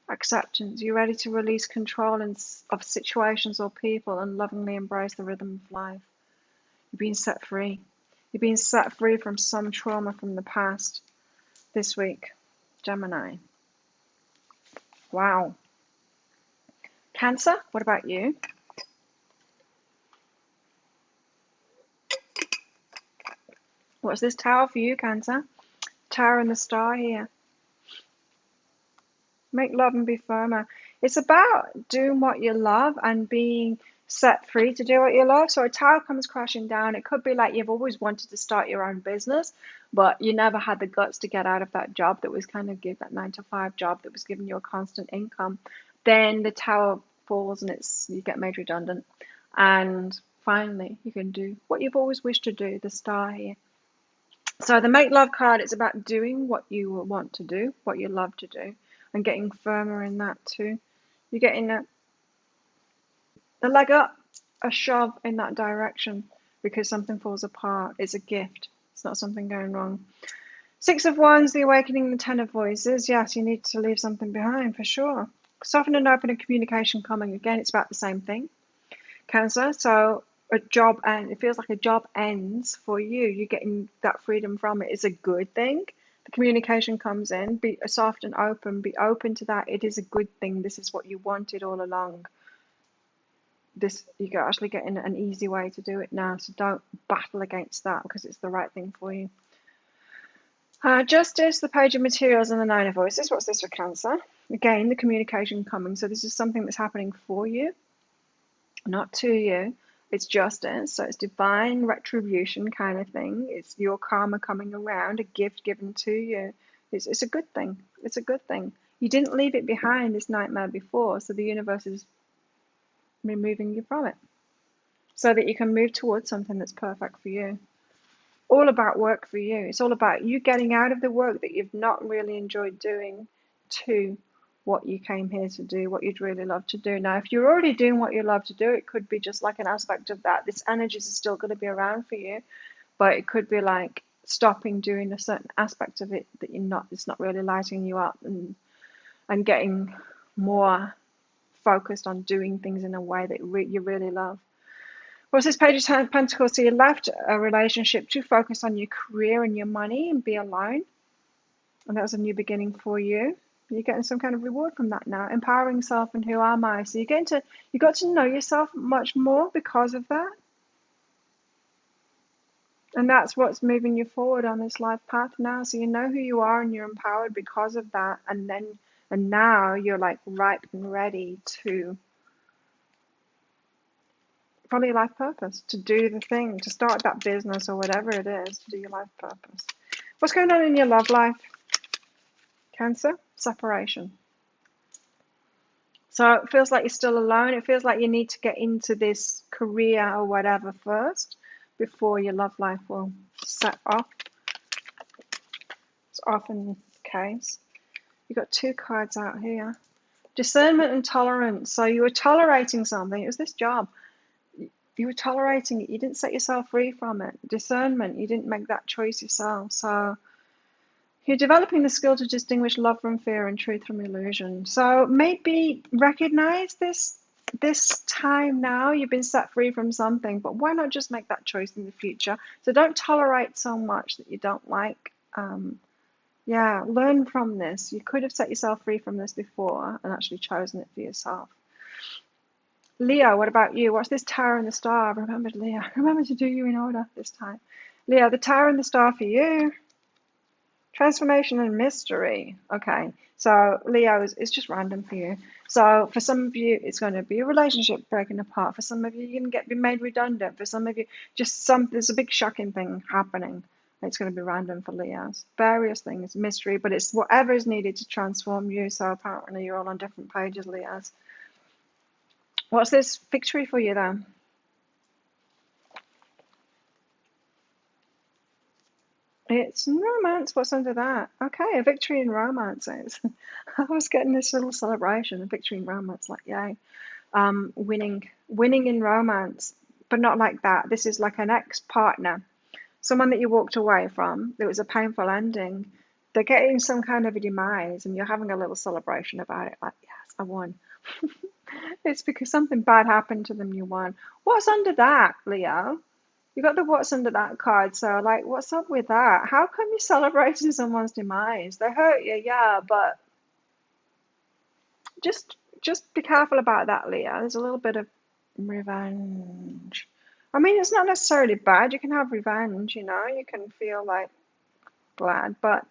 Acceptance. You're ready to release control of situations or people and lovingly embrace the rhythm of life. You're being set free. You're being set free from some trauma from the past this week, Gemini. Wow. Cancer, what about you? What's this Tower for you, Cancer? Tower and the Star here. Make love and be firmer. It's about doing what you love and being set free to do what you love. So a tower comes crashing down. It could be like you've always wanted to start your own business, but you never had the guts to get out of that job that was kind of give that 9 to 5 job that was giving you a constant income. Then the tower falls and you get made redundant. And finally, you can do what you've always wished to do, the star here. So the make love card, it's about doing what you want to do, what you love to do, and getting firmer in that too. You're getting a leg up, a shove in that direction because something falls apart. It's a gift. It's not something going wrong. 6 of Wands, the awakening, the 10 of Voices. Yes, you need to leave something behind for sure. Soften and open and communication coming. Again, it's about the same thing. Cancer. So a job, and it feels like a job ends for you. You're getting that freedom from it. It's a good thing. The communication comes in. Be soft and open. Be open to that. It is a good thing. This is what you wanted all along. You're actually getting an easy way to do it now. So don't battle against that because it's the right thing for you. Justice, the Page of Materials, and the 9 of Voices. What's this for Cancer? Again, the communication coming. So this is something that's happening for you, not to you. It's justice, so it's divine retribution kind of thing. It's your karma coming around, a gift given to you. It's a good thing. It's a good thing. You didn't leave it behind, this nightmare, before, so the universe is removing you from it so that you can move towards something that's perfect for you. All about work for you. It's all about you getting out of the work that you've not really enjoyed doing to what you came here to do, what you'd really love to do. Now, if you're already doing what you love to do, it could be just like an aspect of that. This energy is still going to be around for you, but it could be like stopping doing a certain aspect of it that it's not really lighting you up, and getting more focused on doing things in a way that you really love. What's this Page of Pentacles? So you left a relationship to focus on your career and your money and be alone. And that was a new beginning for you. You're getting some kind of reward from that now. Empowering self and who am I? So you got to know yourself much more because of that. And that's what's moving you forward on this life path now. So you know who you are and you're empowered because of that. And now you're like ripe and ready to follow your life purpose, to do the thing, to start that business or whatever it is, to do your life purpose. What's going on in your love life, Cancer? Separation. So it feels like you're still alone. It feels like you need to get into this career or whatever first before your love life will set off. It's often the case. You've got 2 cards out here. Discernment and tolerance. So you were tolerating something. It was this job. You were tolerating it. You didn't set yourself free from it. Discernment. You didn't make that choice yourself. So you're developing the skill to distinguish love from fear and truth from illusion. So maybe recognize this time now. You've been set free from something, but why not just make that choice in the future? So don't tolerate so much that you don't like. Learn from this. You could have set yourself free from this before and actually chosen it for yourself. Leo, what about you? What's this Tower and the Star? Remember, Leo. Remember to do you in order this time. Leo, the Tower and the Star for you. Transformation and mystery. Okay, so Leo is just random for you. So for some of you, it's going to be a relationship breaking apart. For some of you, you're going to be made redundant. For some of you, there's a big shocking thing happening. It's going to be random for Leos. Various things, mystery, but it's whatever is needed to transform you. So apparently you're all on different pages, Leos. What's this victory for you then? It's romance. What's under that? Okay, a victory in romance. I was getting this little celebration, a victory in romance, like yay. Winning in romance, but not like that. This is like an ex-partner, someone that you walked away from. There was a painful ending. They're getting some kind of a demise, and you're having a little celebration about it. Like, yes, I won. It's because something bad happened to them. You won. What's under that, Leo? You got the what's under that card, so like, what's up with that? How come you're celebrating someone's demise? They hurt you, yeah, but just be careful about that, Leo. There's a little bit of revenge. I mean, it's not necessarily bad. You can have revenge, you can feel like glad, but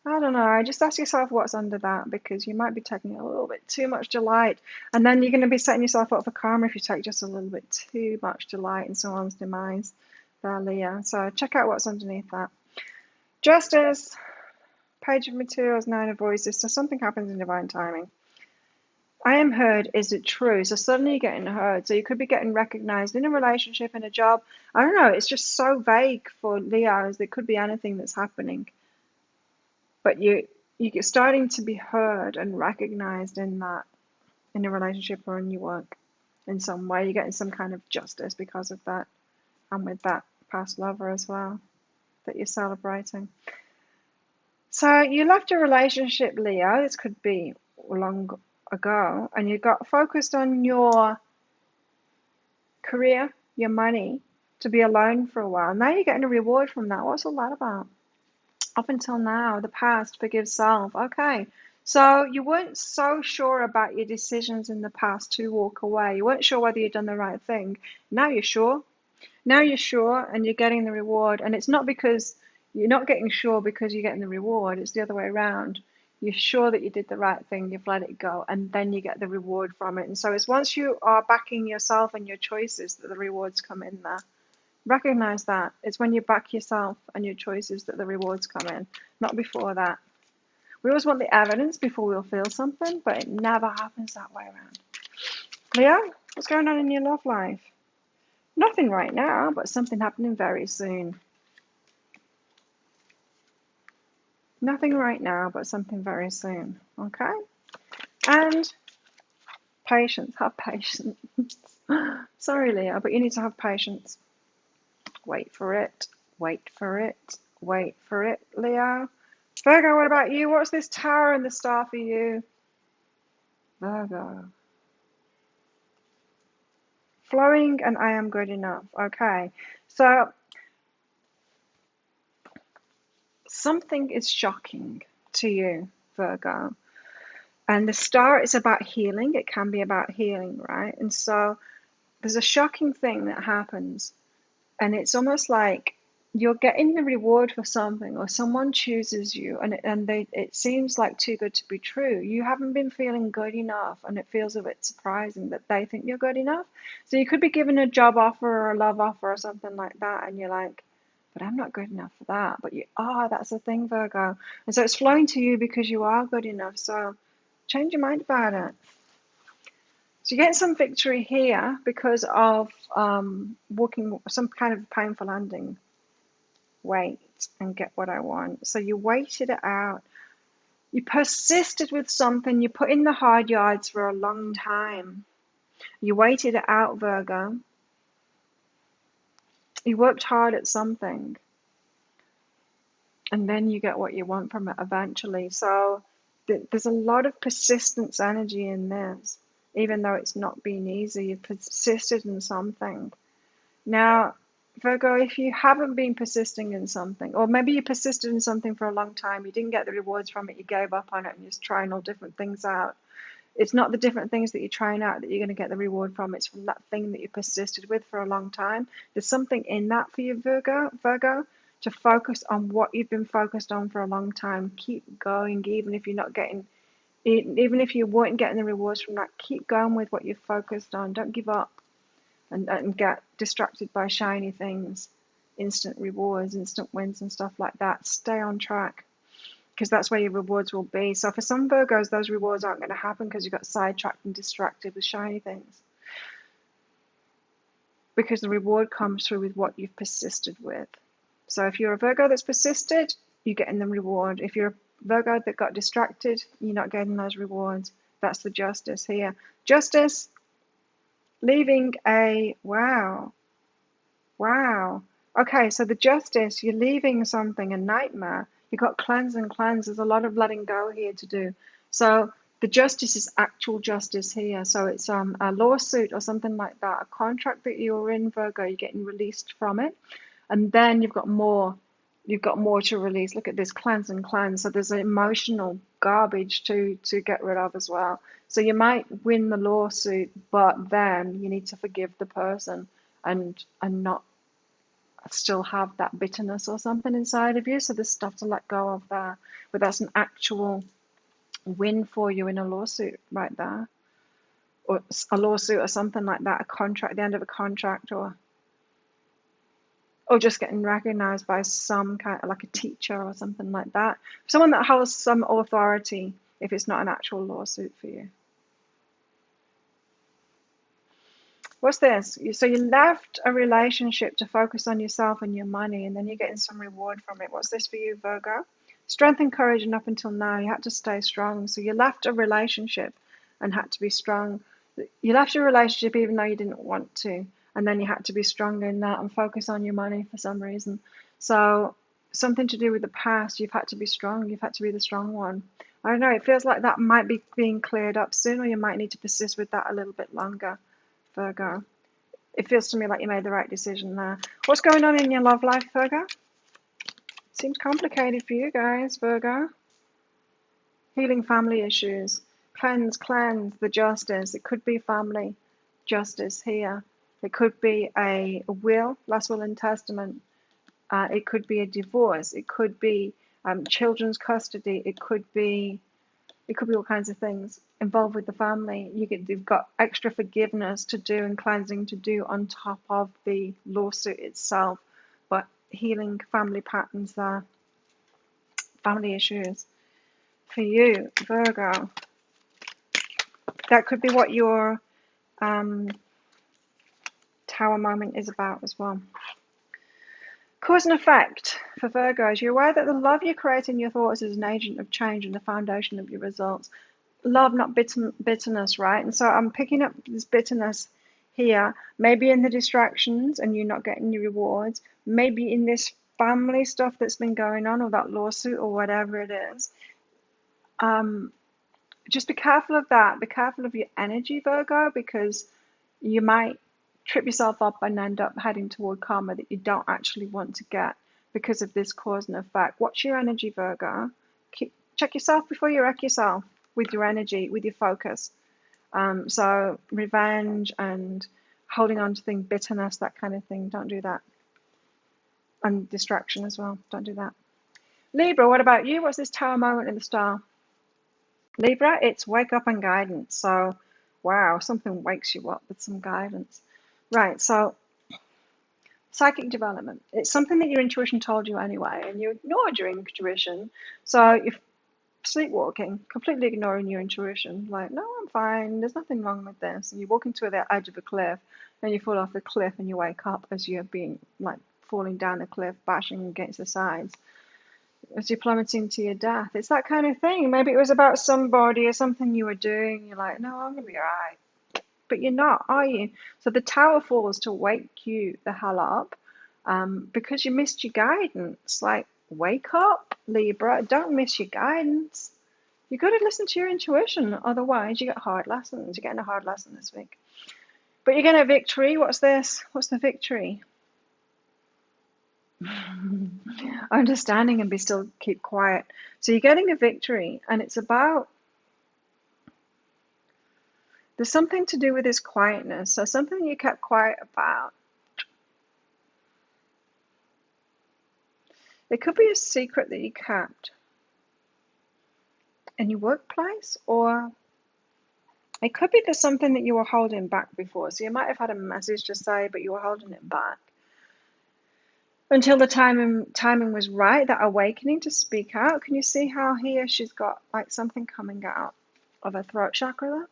I don't know. Just ask yourself what's under that, because you might be taking a little bit too much delight. And then you're going to be setting yourself up for karma if you take just a little bit too much delight in someone's demise there, Leo. So check out what's underneath that. Justice, Page of Materials, Nine of Voices. So something happens in divine timing. I am heard. Is it true? So suddenly you're getting heard. So you could be getting recognized in a relationship, in a job. I don't know. It's just so vague for Leos. There could be anything that's happening. But you're starting to be heard and recognized in that, in a relationship or in your work in some way. You're getting some kind of justice because of that, and with that past lover as well that you're celebrating. So you left a relationship, Leo. This could be long ago, and you got focused on your career, your money, to be alone for a while. Now you're getting a reward from that. What's all that about? Up until now, the past, forgive self. Okay. So you weren't so sure about your decisions in the past to walk away. You weren't sure whether you'd done the right thing. Now you're sure. Now you're sure, and you're getting the reward. And it's not because you're not getting sure because you're getting the reward. It's the other way around. You're sure that you did the right thing, you've let it go, and then you get the reward from it. And so it's once you are backing yourself and your choices that the rewards come in there. Recognize that. It's when you back yourself and your choices that the rewards come in, not before that. We always want the evidence before we'll feel something, but it never happens that way around. Leo, what's going on in your love life? Nothing right now, but something happening very soon. Nothing right now, but something very soon. Okay? And patience. Have patience. Sorry, Leo, but you need to have patience. Wait for it. Wait for it. Wait for it, Leo. Virgo, what about you? What's this tower and the star for you? Virgo. Flowing and I am good enough. Okay. So something is shocking to you, Virgo. And the star is about healing. It can be about healing, right? And so there's a shocking thing that happens. And it's almost like you're getting the reward for something, or someone chooses you, and it seems like too good to be true. You haven't been feeling good enough, and it feels a bit surprising that they think you're good enough. So you could be given a job offer or a love offer or something like that, and you're like, but I'm not good enough for that. But you are. That's the thing, Virgo. And so it's flowing to you because you are good enough. So change your mind about it. So you get some victory here because of walking some kind of painful ending. Wait and get what I want. So you waited it out. You persisted with something. You put in the hard yards for a long time. You waited it out, Virgo. You worked hard at something. And then you get what you want from it eventually. So there's a lot of persistence energy in this. Even though it's not been easy, you've persisted in something. Now, Virgo, if you haven't been persisting in something, or maybe you persisted in something for a long time, you didn't get the rewards from it, you gave up on it, and you're just trying all different things out. It's not the different things that you're trying out that you're going to get the reward from. It's from that thing that you persisted with for a long time. There's something in that for you, Virgo, to focus on what you've been focused on for a long time. Keep going, even if you're not getting, even if you weren't getting the rewards from that. Keep going with what you're focused on. Don't give up. And get distracted by shiny things, instant rewards, instant wins and stuff like that. Stay on track, because that's where your rewards will be. So for some Virgos, those rewards aren't going to happen because you got sidetracked and distracted with shiny things. Because the reward comes through with what you've persisted with. So if you're a Virgo that's persisted, you're getting the reward. If you're a Virgo that got distracted, you're not getting those rewards. That's the justice here. Justice. Leaving a wow. Okay, so the justice, you're leaving something, a nightmare. You've got cleanse and cleanse. There's a lot of letting go here to do. So the justice is actual justice here. So it's a lawsuit or something like that, a contract that you're in, Virgo, you're getting released from it. And then you've got more to release. Look at this, cleanse and cleanse. So there's an emotional garbage to get rid of as well. So you might win the lawsuit, but then you need to forgive the person and not still have that bitterness or something inside of you. So there's stuff to let go of there. But that's an actual win for you in a lawsuit right there. Or a lawsuit or something like that, a contract, the end of a contract, or just getting recognized by some kind of like a teacher or something like that. Someone that holds some authority if it's not an actual lawsuit for you. What's this? So you left a relationship to focus on yourself and your money, and then you're getting some reward from it. What's this for you, Virgo? Strength and courage, and up until now, you had to stay strong. So you left a relationship and had to be strong. You left a relationship even though you didn't want to, and then you had to be strong in that and focus on your money for some reason. So something to do with the past, you've had to be strong. You've had to be the strong one. I don't know. It feels like that might be being cleared up soon, or you might need to persist with that a little bit longer, Virgo. It feels to me like you made the right decision there. What's going on in your love life, Virgo? Seems complicated for you guys, Virgo. Healing family issues. Cleanse the justice. It could be family justice here. It could be a will, last will and testament. It could be a divorce. It could be children's custody. It could be all kinds of things involved with the family. You've got extra forgiveness to do and cleansing to do on top of the lawsuit itself. But healing family patterns there, family issues for you, Virgo. That could be what your Tower moment is about as well. Cause and effect for Virgos. You're aware that the love you create in your thoughts is an agent of change and the foundation of your results. Love, not bitterness, right? And so I'm picking up this bitterness here, maybe in the distractions and you're not getting your rewards, maybe in this family stuff that's been going on, or that lawsuit or whatever it is. Just be careful of that. Be careful of your energy, Virgo, because you might trip yourself up and end up heading toward karma that you don't actually want to get because of this cause and effect. Watch your energy, Virgo. Check yourself before you wreck yourself with your energy, with your focus. So revenge and holding on to things, bitterness, that kind of thing, don't do that. And distraction as well, don't do that. Libra, what about you? What's this Tower moment in the star? Libra, it's wake up and guidance. So, wow, something wakes you up with some guidance. Right, so psychic development. It's something that your intuition told you anyway, and you ignored your intuition. So you're sleepwalking, completely ignoring your intuition. Like, no, I'm fine. There's nothing wrong with this. And you walk into the edge of a cliff, and you fall off the cliff, and you wake up as you're being like falling down the cliff, bashing against the sides, as you're plummeting to your death. It's that kind of thing. Maybe it was about somebody or something you were doing. You're like, no, I'm gonna be all right. But you're not, are you? So the tower falls to wake you the hell up because you missed your guidance. Like, wake up, Libra. Don't miss your guidance. You've got to listen to your intuition. Otherwise, you get hard lessons. You're getting a hard lesson this week. But you're getting a victory. What's this? What's the victory? Understanding and be still, keep quiet. So you're getting a victory, and it's about, there's something to do with this quietness. So something you kept quiet about. It could be a secret that you kept in your workplace, or it could be there's something that you were holding back before. So you might have had a message to say, but you were holding it back until the timing was right, that awakening to speak out. Can you see how here she's got like something coming out of her throat chakra there?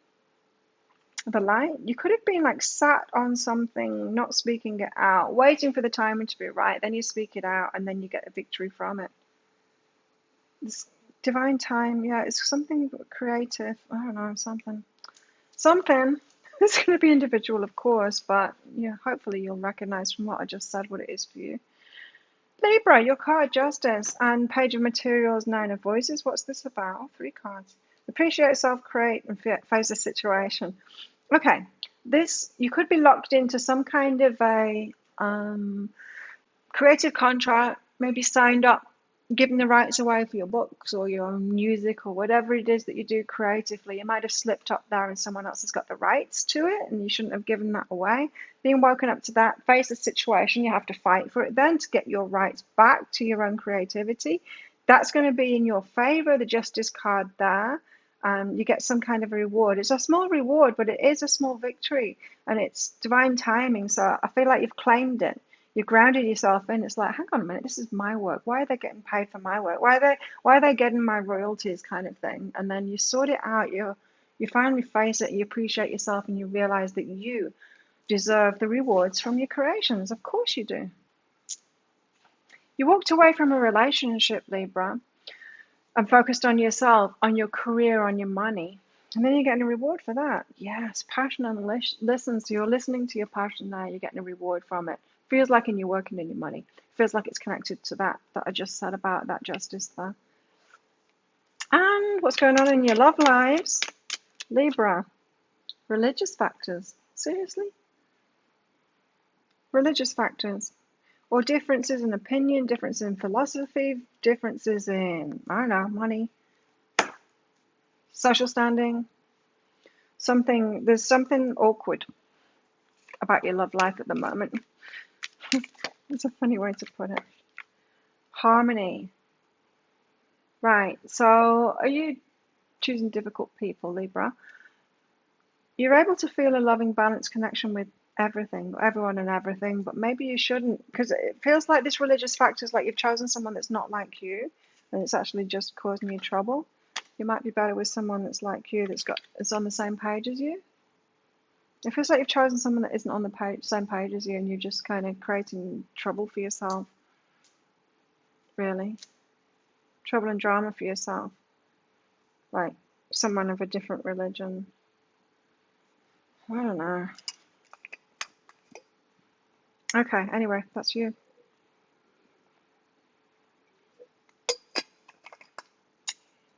The light. You could have been like sat on something, not speaking it out, waiting for the timing to be right. Then you speak it out, and then you get a victory from it. This divine time, yeah, it's something creative. I don't know, something. It's going to be individual, of course, but yeah, hopefully you'll recognize from what I just said what it is for you. Libra, your card, Justice, and Page of Materials, Nine of Voices. What's this about? All 3 cards. Appreciate, self-create, and face the situation. Okay, this, you could be locked into some kind of a creative contract, maybe signed up giving the rights away for your books or your music or whatever it is that you do creatively. You might have slipped up there and someone else has got the rights to it and you shouldn't have given that away. Being woken up to that, face the situation, you have to fight for it then to get your rights back to your own creativity. That's going to be in your favor, the Justice card there. You get some kind of a reward. It's a small reward, but it is a small victory and it's divine timing. So I feel like you've claimed it. You've grounded yourself in. It's like, hang on a minute, this is my work. Why are they getting paid for my work? Why are they getting my royalties, kind of thing? And then you sort it out. You finally face it. You appreciate yourself, and you realize that you deserve the rewards from your creations. Of course you do. You walked away from a relationship, Libra, and focused on yourself, on your career, on your money. And then you're getting a reward for that. Yes, passion and listen. So you're listening to your passion now. You're getting a reward from it. Feels like you're working in your money. Feels like it's connected to that I just said about that justice there. And what's going on in your love lives? Libra. Religious factors. Seriously? Religious factors. Or differences in opinion, differences in philosophy, differences in, I don't know, money, social standing. There's something awkward about your love life at the moment. It's a funny way to put it. Harmony. Right, so are you choosing difficult people, Libra? You're able to feel a loving, balanced connection with everyone and everything, but maybe you shouldn't, because it feels like this religious factor is like you've chosen someone that's not like you, and it's actually just causing you trouble. You might be better with someone that's like you, that's on the same page as you. It feels like you've chosen someone that isn't on the same page as you, and you're just kind of creating trouble for yourself. Really. Trouble and drama for yourself. Like someone of a different religion. I don't know. Okay, anyway, that's you.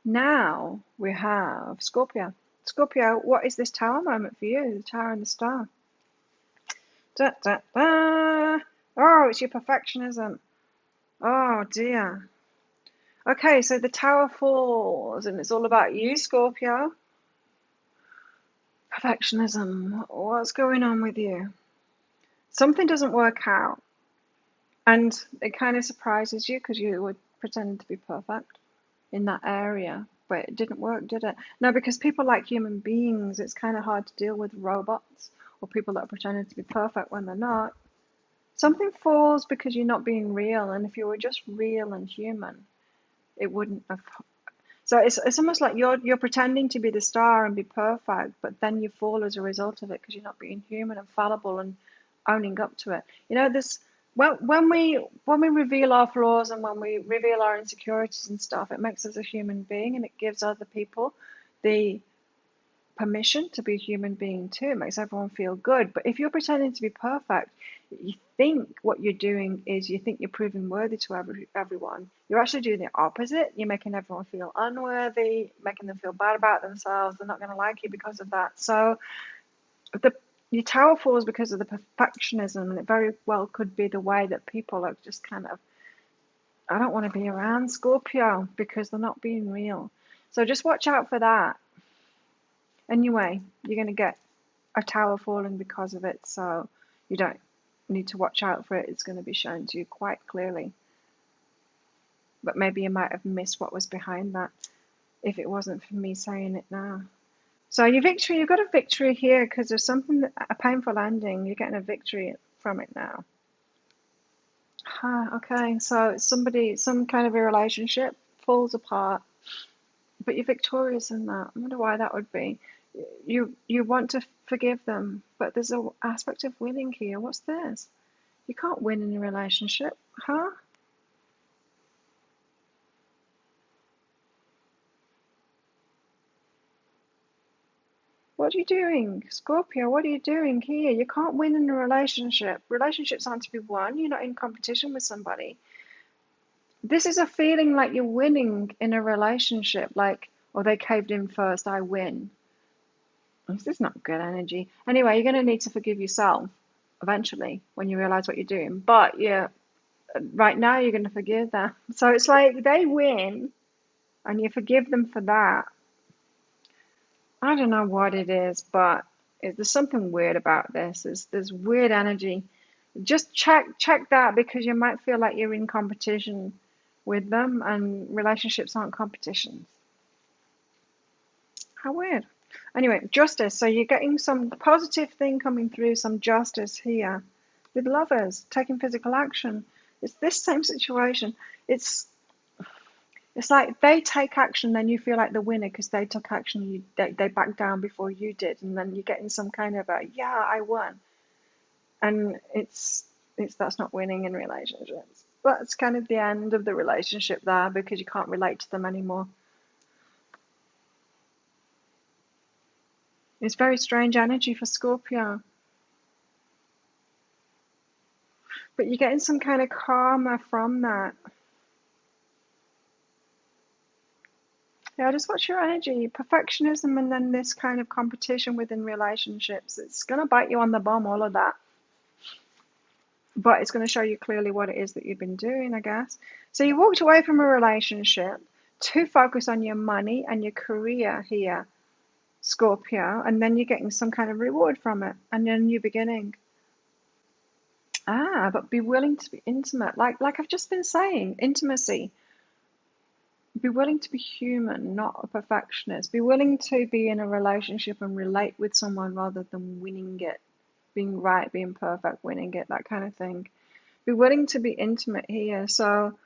Now we have Scorpio. Scorpio, what is this tower moment for you? The tower and the star. Da, da, da. Oh, it's your perfectionism. Oh dear. Okay, so the tower falls and it's all about you, Scorpio. Perfectionism. What's going on with you? Something doesn't work out. And it kind of surprises you because you were pretending to be perfect in that area. But it didn't work, did it? No, because people like human beings, it's kind of hard to deal with robots or people that are pretending to be perfect when they're not. Something falls because you're not being real. And if you were just real and human, it wouldn't have. So it's almost like you're pretending to be the star and be perfect, but then you fall as a result of it because you're not being human and fallible and owning up to it. You know, this when we reveal our flaws and when we reveal our insecurities and stuff, it makes us a human being and it gives other people the permission to be a human being too. It makes everyone feel good. But if you're pretending to be perfect, you think what you're doing is you think you're proving worthy to everyone. You're actually doing the opposite. You're making everyone feel unworthy, making them feel bad about themselves. They're not going to like you because of that. So your tower falls because of the perfectionism, and it very well could be the way that people are just kind of, I don't want to be around Scorpio because they're not being real. So just watch out for that. Anyway, you're going to get a tower falling because of it, so you don't need to watch out for it. It's going to be shown to you quite clearly. But maybe you might have missed what was behind that if it wasn't for me saying it now. So your victory, you've got a victory here because there's something, a painful ending. You're getting a victory from it now. Okay, so some kind of a relationship falls apart, but you're victorious in that. I wonder why that would be. You want to forgive them, but there's an aspect of winning here. What's this? You can't win in a relationship, huh? What are you doing, Scorpio? What are you doing here? You can't win in a relationship. Relationships aren't to be won. You're not in competition with somebody. This is a feeling like you're winning in a relationship, like, oh, they caved in first, I win. This is not good energy. Anyway, you're going to need to forgive yourself eventually when you realize what you're doing. But yeah, right now you're going to forgive them. So it's like they win and you forgive them for that. I don't know what it is, but there's something weird about this. There's weird energy. Just check that, because you might feel like you're in competition with them, and relationships aren't competitions. How weird. Anyway, justice. So you're getting some positive thing coming through, some justice here with lovers taking physical action. It's this same situation. It's like they take action, then you feel like the winner because they took action. They backed down before you did, and then you're getting some kind of a yeah, I won. And that's not winning in relationships. That's kind of the end of the relationship there, because you can't relate to them anymore. It's very strange energy for Scorpio. But you're getting some kind of karma from that. Yeah, just watch your energy. Perfectionism and then this kind of competition within relationships. It's going to bite you on the bum, all of that. But it's going to show you clearly what it is that you've been doing, I guess. So you walked away from a relationship to focus on your money and your career here, Scorpio, and then you're getting some kind of reward from it and a new beginning. But be willing to be intimate. Like I've just been saying, intimacy. Be willing to be human, not a perfectionist. Be willing to be in a relationship and relate with someone rather than winning it, being right, being perfect, winning it, that kind of thing. Be willing to be intimate here. So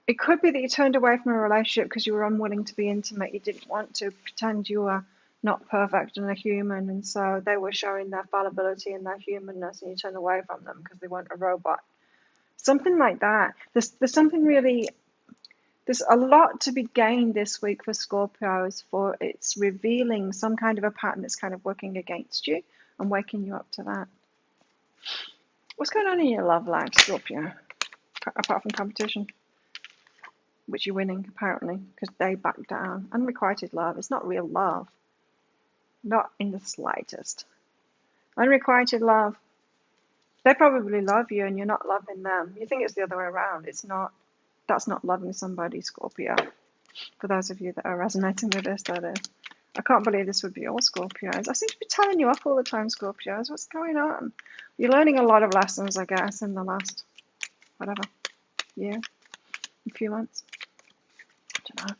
it could be that you turned away from a relationship because you were unwilling to be intimate. You didn't want to pretend you were not perfect and a human, and so they were showing their fallibility and their humanness, and you turned away from them because they weren't a robot. Something like that. There's something really. There's a lot to be gained this week for Scorpios, for it's revealing some kind of a pattern that's kind of working against you and waking you up to that. What's going on in your love life, Scorpio? Apart from competition, which you're winning apparently because they back down. Unrequited love. It's not real love. Not in the slightest. Unrequited love. They probably love you and you're not loving them. You think it's the other way around. It's not. That's not loving somebody, Scorpio. For those of you that are resonating with this, that is. I can't believe this would be all Scorpios. I seem to be telling you off all the time, Scorpios. What's going on? You're learning a lot of lessons, I guess, in the last, whatever, year, a few months. I don't know.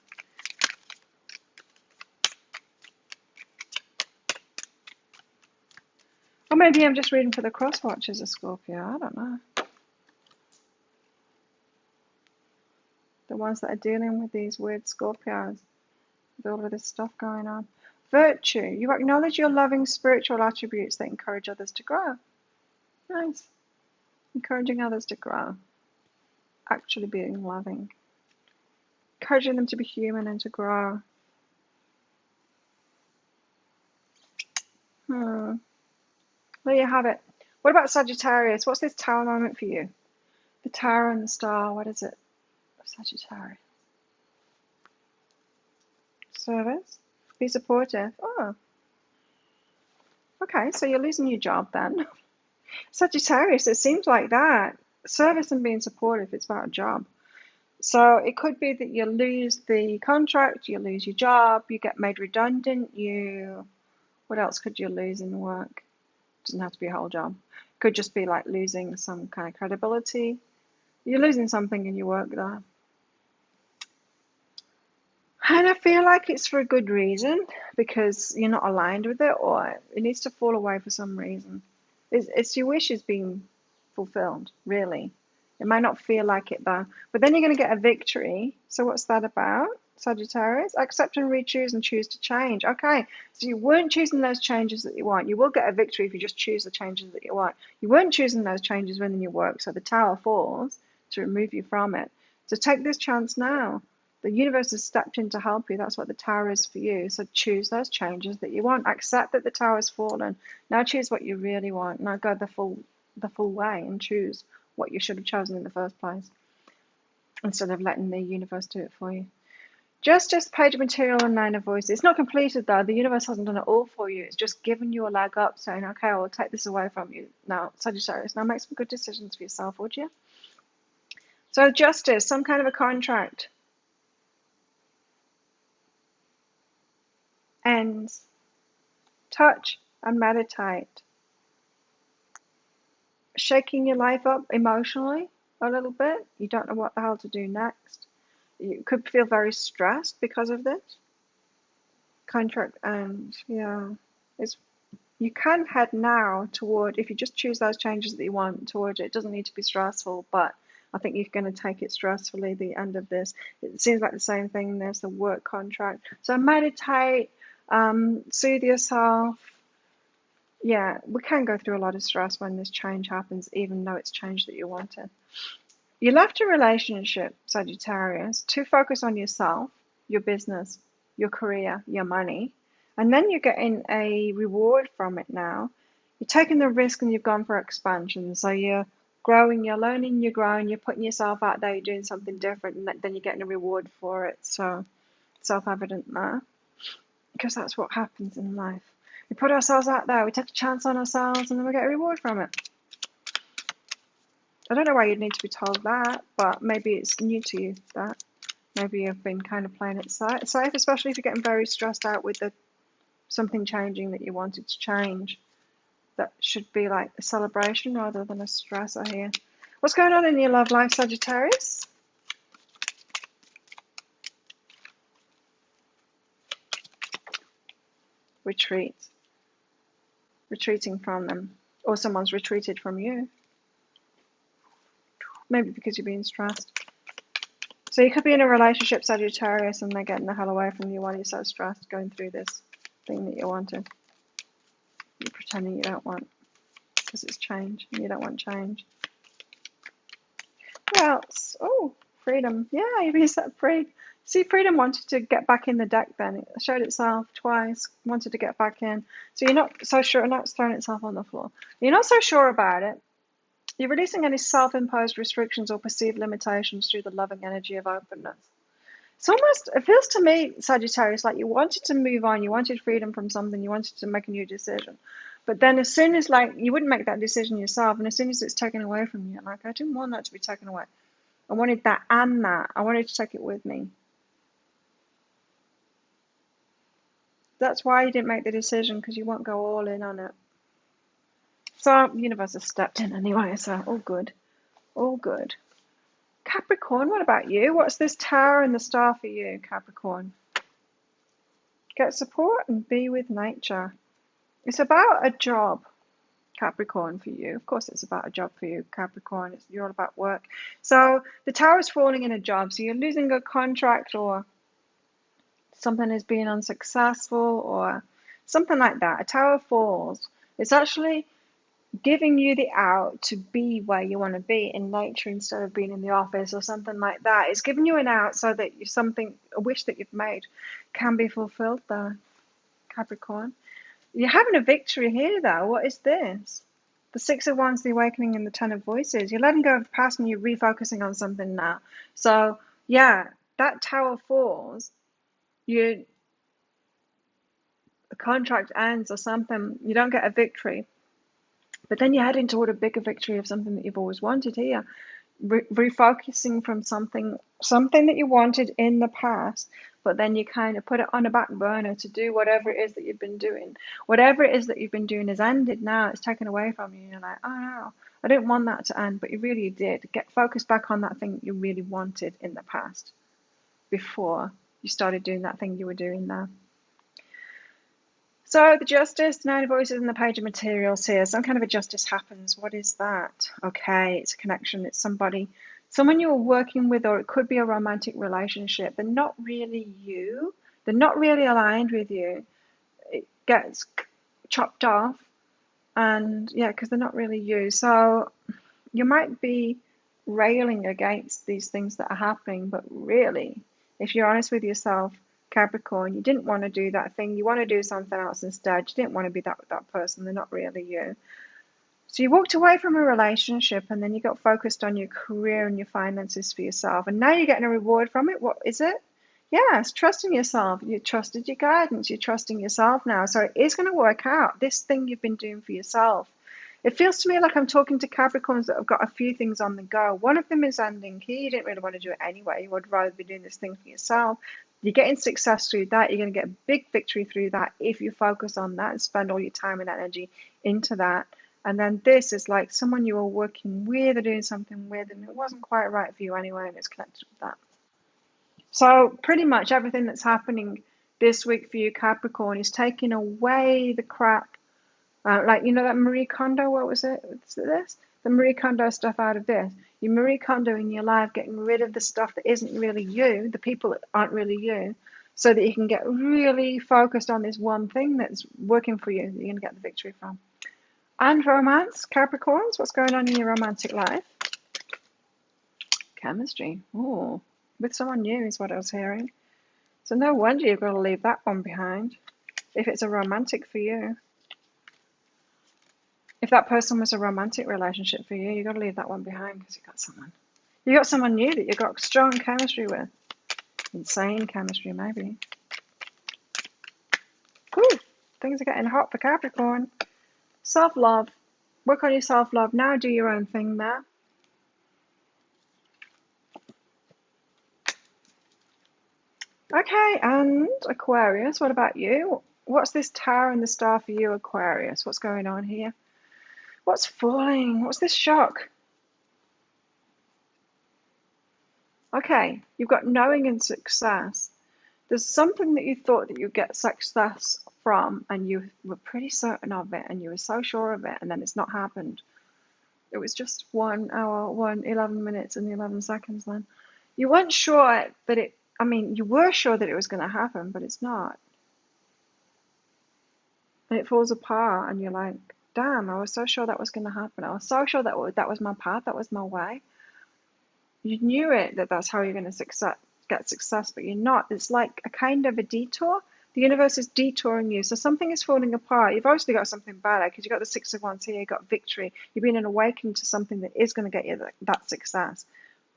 Or maybe I'm just reading for the cross watchers of Scorpio. I don't know. The ones that are dealing with these weird Scorpios, with all of this stuff going on. Virtue. You acknowledge your loving spiritual attributes that encourage others to grow. Nice. Encouraging others to grow. Actually being loving. Encouraging them to be human and to grow. There you have it. What about Sagittarius? What's this Tower moment for you? The Tower and the Star. What is it? Sagittarius. Service. Be supportive. Oh. Okay, so you're losing your job then. Sagittarius, it seems like that. Service and being supportive, it's about a job. So it could be that you lose the contract, you lose your job, you get made redundant, what else could you lose in work? Doesn't have to be a whole job. Could just be like losing some kind of credibility. You're losing something in your work there. And I feel like it's for a good reason, because you're not aligned with it, or it needs to fall away for some reason. It's your wishes being fulfilled, really. It might not feel like it though. But then you're going to get a victory. So what's that about, Sagittarius? Accept and re-choose and choose to change. Okay, so you weren't choosing those changes that you want. You will get a victory if you just choose the changes that you want. You weren't choosing those changes within your work, so the Tower falls to remove you from it. So take this chance now. The universe has stepped in to help you. That's what the Tower is for you. So choose those changes that you want. Accept that the Tower has fallen. Now choose what you really want. Now go the full way and choose what you should have chosen in the first place, instead of letting the universe do it for you. Just Page of Material and Nine of Voices. It's not completed though. The universe hasn't done it all for you. It's just given you a leg up, saying, okay, I'll take this away from you. Now, Sagittarius, now make some good decisions for yourself, would you? So justice, some kind of a contract ends. Touch and meditate. Shaking your life up emotionally a little bit. You don't know what the hell to do next. You could feel very stressed because of this. Contract ends. Yeah. It's You can head now toward, if you just choose those changes that you want toward it. It doesn't need to be stressful, but I think you're going to take it stressfully, the end of this. It seems like the same thing. There's the work contract. So meditate, soothe yourself. Yeah, we can go through a lot of stress when this change happens, even though it's change that you wanted. You left a relationship, Sagittarius, to focus on yourself, your business, your career, your money, and then you're getting a reward from it now. You're taking the risk and you've gone for expansion. So you're growing, you're learning, you're growing, you're putting yourself out there, you're doing something different, and then you're getting a reward for it. So self-evident there, because that's what happens in life. We put ourselves out there, we take a chance on ourselves, and then we get a reward from it. I don't know why you'd need to be told that, but maybe it's new to you, that. Maybe you've been kind of playing it safe, especially if you're getting very stressed out with something changing that you wanted to change. That should be like a celebration rather than a stressor here. What's going on in your love life, Sagittarius? Retreat. Retreating from them. Or someone's retreated from you. Maybe because you're being stressed. So you could be in a relationship, Sagittarius, and they're getting the hell away from you while you're so stressed going through this thing that you wanted. You're pretending you don't want, because it's change, and you don't want change. What else? Oh, freedom. Yeah, you're being set free. See, freedom wanted to get back in the deck then. It showed itself twice, wanted to get back in. So you're not so sure, now it's thrown itself on the floor. You're not so sure about it. You're releasing any self-imposed restrictions or perceived limitations through the loving energy of openness. It's almost, it feels to me, Sagittarius, like you wanted to move on, you wanted freedom from something, you wanted to make a new decision. But then as soon as, like, you wouldn't make that decision yourself, and as soon as it's taken away from you, like, I didn't want that to be taken away. I wanted that and that. I wanted to take it with me. That's why you didn't make the decision, because you won't go all in on it. So the universe has stepped in anyway, so all good. All good. Capricorn, what about you? What's this tower and the star for you, Capricorn? Get support and be with nature. It's about a job, Capricorn, for you. Of course it's about a job for you, Capricorn. You're all about work. So the tower is falling in a job. So you're losing a contract, or something is being unsuccessful, or something like that. A tower falls. It's actually giving you the out to be where you want to be in nature instead of being in the office or something like that. It's giving you an out so that a wish that you've made can be fulfilled there, Capricorn. You're having a victory here, though. What is this? The Six of Wands, the Awakening, and the Ten of Voices. You're letting go of the past and you're refocusing on something now. So, yeah, that tower falls. The contract ends or something. You don't get a victory. But then you're heading toward a bigger victory of something that you've always wanted here. Refocusing from something that you wanted in the past, but then you kind of put it on a back burner to do whatever it is that you've been doing. Whatever it is that you've been doing has ended now. It's taken away from you. You're like, oh no, I didn't want that to end, but you really did. Get focused back on that thing that you really wanted in the past before you started doing that thing you were doing now. So the Justice, the Nine of Voices, and the Page of Materials here. Some kind of a justice happens. What is that? Okay, it's a connection. It's someone you're working with, or it could be a romantic relationship. They're not really you. They're not really aligned with you. It gets chopped off. And yeah, because they're not really you. So you might be railing against these things that are happening, but really, if you're honest with yourself, Capricorn, you didn't want to do that thing. You want to do something else instead. You didn't want to be that person. They're not really you. So you walked away from a relationship, and then you got focused on your career and your finances for yourself. And now you're getting a reward from it. What is it? Yes, trusting yourself. You trusted your guidance. You're trusting yourself now. So it is going to work out. This thing you've been doing for yourself It feels to me like I'm talking to Capricorns that have got a few things on the go. One of them is ending here. You didn't really want to do it anyway. You would rather be doing this thing for yourself. You're getting success through that. You're going to get a big victory through that if you focus on that and spend all your time and energy into that. And then this is like someone you were working with or doing something with, and it wasn't quite right for you anyway, and it's connected with that. So pretty much everything that's happening this week for you, Capricorn, is taking away the crap. Like, you know, that Marie Kondo, what was it? This? The Marie Kondo stuff out of this. You Marie Kondo in your life, getting rid of the stuff that isn't really you, the people that aren't really you, so that you can get really focused on this one thing that's working for you, that you're going to get the victory from. And romance, Capricorns, what's going on in your romantic life? Chemistry. Oh, with someone new is what I was hearing. So no wonder you've got to leave that one behind if it's a romantic for you. If that person was a romantic relationship for you, you've got to leave that one behind because you got someone new that you've got strong chemistry with. Insane chemistry, maybe. Whew, things are getting hot for Capricorn. Self-love. Work on your self-love. Now do your own thing there. Okay, and Aquarius, what about you? What's this tower and the star for you, Aquarius? What's going on here? What's falling? What's this shock? Okay, you've got knowing and success. There's something that you thought that you'd get success from, and you were pretty certain of it, and you were so sure of it, and then it's not happened. It was just 1 hour, 11 minutes and 11 seconds then. You weren't sure that you were sure that it was going to happen, but it's not. And it falls apart, and you're like, damn, I was so sure that was going to happen. I was so sure that was my path, that was my way. You knew it, that's how you're going to get success, but you're not. It's like a kind of a detour. The universe is detouring you. So something is falling apart. You've obviously got something better because you've got the Six of Wands here, you've got victory. You've been awakened to something that is going to get you that success.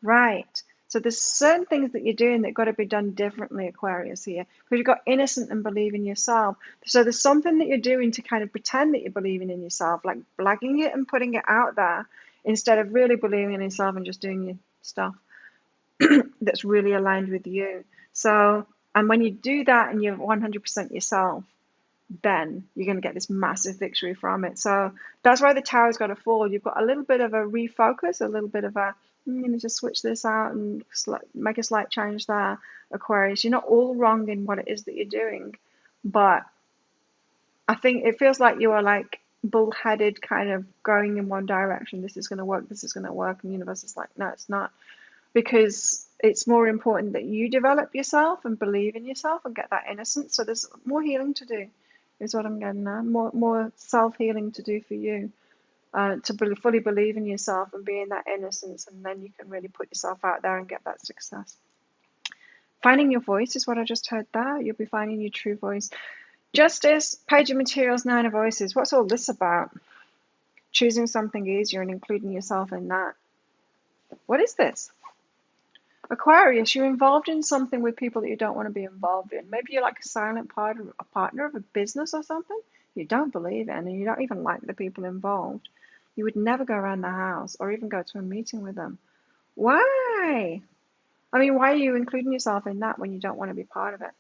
Right. So there's certain things that you're doing that got to be done differently, Aquarius, here. Because you've got innocent and believe in yourself. So there's something that you're doing to kind of pretend that you're believing in yourself, like blagging it and putting it out there instead of really believing in yourself and just doing your stuff that's really aligned with you. So, and when you do that and you're 100% yourself, then you're going to get this massive victory from it. So that's why the tower's got to fall. You've got a little bit of a refocus, a little bit of a, I'm going to just switch this out and make a slight change there, Aquarius. You're not all wrong in what it is that you're doing, but I think it feels like you are like bullheaded, kind of going in one direction. This is going to work, this is going to work. And the universe is like, no, it's not. Because it's more important that you develop yourself and believe in yourself and get that innocence. So there's more healing to do, is what I'm getting at. More self-healing to do for you, to fully believe in yourself and be in that innocence, and then you can really put yourself out there and get that success. Finding your voice is what I just heard there. You'll be finding your true voice. Justice, Page of Materials, Nine of Voices. What's all this about? Choosing something easier and including yourself in that. What is this? Aquarius, you're involved in something with people that you don't want to be involved in. Maybe you're like a silent partner of a business or something you don't believe in, and you don't even like the people involved. You would never go around the house or even go to a meeting with them. Why? I mean, why are you including yourself in that when you don't want to be part of it?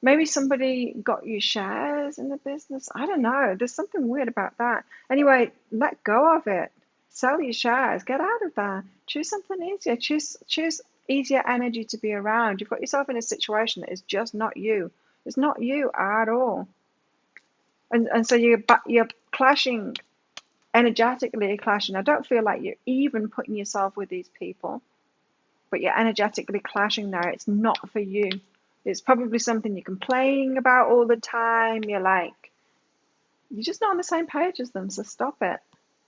Maybe somebody got you shares in the business. I don't know. There's something weird about that. Anyway, let go of it. Sell your shares. Get out of there. Choose something easier. Choose easier energy to be around. You've got yourself in a situation that is just not you. It's not you at all. And so you're clashing, energetically you're clashing. I don't feel like you're even putting yourself with these people, but you're energetically clashing there. It's not for you. It's probably something you're complaining about all the time. You're just not on the same page as them, so stop it.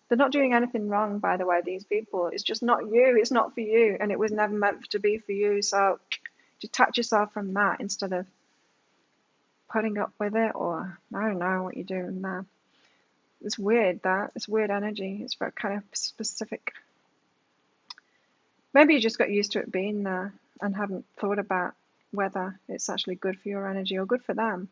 They're not doing anything wrong, by the way, these people. It's just not you. It's not for you, and it was never meant to be for you. So detach yourself from that instead of putting up with it, or I don't know what you're doing there. It's weird, that. It's weird energy. It's very kind of specific. Maybe you just got used to it being there and haven't thought about whether it's actually good for your energy or good for them.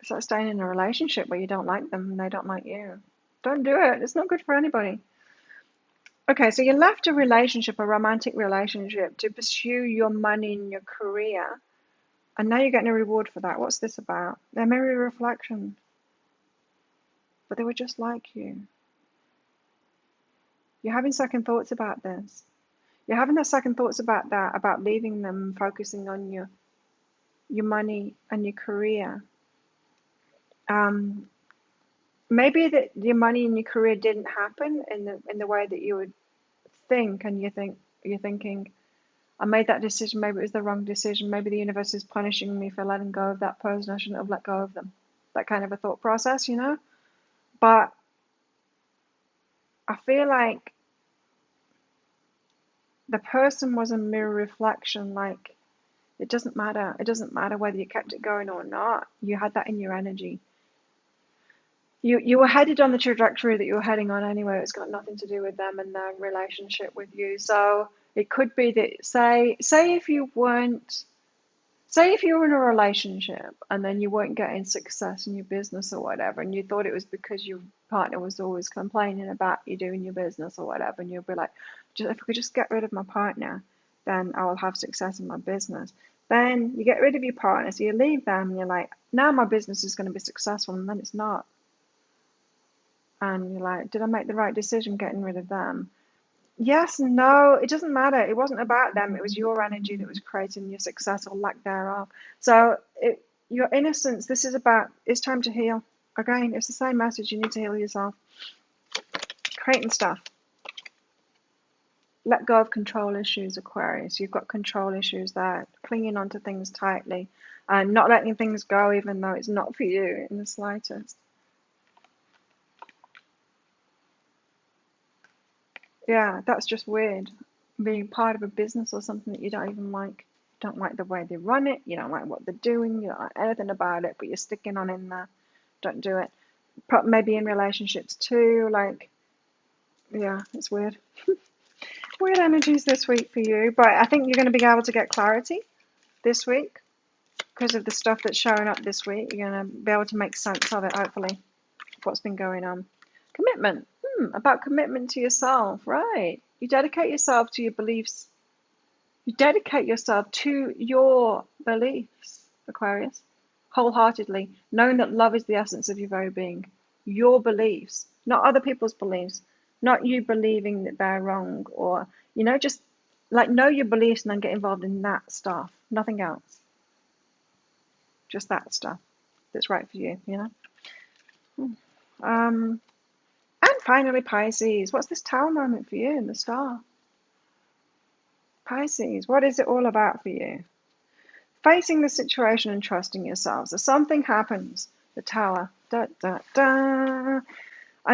It's like staying in a relationship where you don't like them and they don't like you. Don't do it. It's not good for anybody. Okay, so you left a relationship, a romantic relationship, to pursue your money and your career, and now you're getting a reward for that. What's this about? They're merely reflection, but they were just like you. You're having second thoughts about this. You're having the second thoughts about that, about leaving them, focusing on your money and your career. Maybe that your money and your career didn't happen in the way that you would think, and you're thinking, I made that decision, maybe it was the wrong decision, maybe the universe is punishing me for letting go of that person, I shouldn't have let go of them. That kind of a thought process, you know? But I feel like the person was a mirror reflection, like it doesn't matter. It doesn't matter whether you kept it going or not. You had that in your energy. You were headed on the trajectory that you were heading on anyway. It's got nothing to do with them and their relationship with you. So it could be that say if you were in a relationship and then you weren't getting success in your business or whatever, and you thought it was because your partner was always complaining about you doing your business or whatever, and you'll be like, if I could just get rid of my partner, then I will have success in my business. Then you get rid of your partner, so you leave them, and you're like, now my business is going to be successful, and then it's not. And you're like, did I make the right decision getting rid of them? Yes, no, it doesn't matter. It wasn't about them. It was your energy that was creating your success or lack thereof. So your innocence, this is about, it's time to heal. Again, it's the same message. You need to heal yourself. Creating stuff. Let go of control issues, Aquarius. You've got control issues there. Clinging onto things tightly and not letting things go even though it's not for you in the slightest. Yeah, that's just weird. Being part of a business or something that you don't even like. You don't like the way they run it. You don't like what they're doing. You don't like anything about it, but you're sticking on in there. Don't do it. Maybe in relationships too. Like, yeah, it's weird. Weird energies this week for you. But I think you're going to be able to get clarity this week because of the stuff that's showing up this week. You're going to be able to make sense of it, hopefully, of what's been going on. Commitment. About commitment to yourself, right? You dedicate yourself to your beliefs. You dedicate yourself to your beliefs, Aquarius, wholeheartedly, knowing that love is the essence of your very being. Your beliefs, not other people's beliefs, not you believing that they're wrong or, just like know your beliefs and then get involved in that stuff. Nothing else. Just that stuff that's right for you, And finally, Pisces. What's this Tower moment for you in the star? Pisces, what is it all about for you? Facing the situation and trusting yourself. So something happens, the Tower, and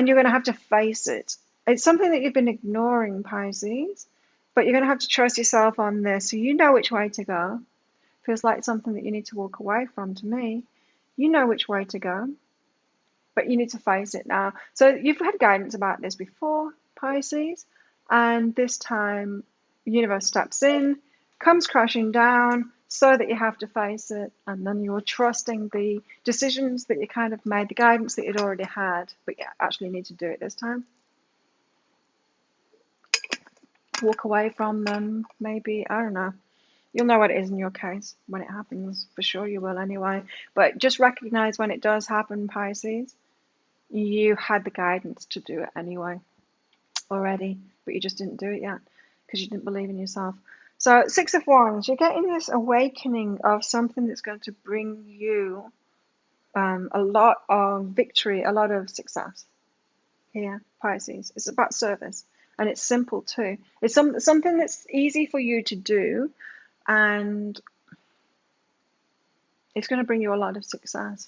you're going to have to face it. It's something that you've been ignoring, Pisces, but you're going to have to trust yourself on this. So you know which way to go. Feels like something that you need to walk away from to me. You know which way to go, but you need to face it now. So you've had guidance about this before, Pisces, and this time the universe steps in, comes crashing down so that you have to face it, and then you're trusting the decisions that you kind of made, the guidance that you'd already had, but you actually need to do it this time. Walk away from them, maybe, I don't know. You'll know what it is in your case when it happens. For sure you will anyway. But just recognize when it does happen, Pisces, you had the guidance to do it anyway already, but you just didn't do it yet because you didn't believe in yourself. So 6 of Wands, you're getting this awakening of something that's going to bring you a lot of victory, a lot of success here, Pisces. It's about service, and it's simple too. It's something that's easy for you to do, and it's going to bring you a lot of success.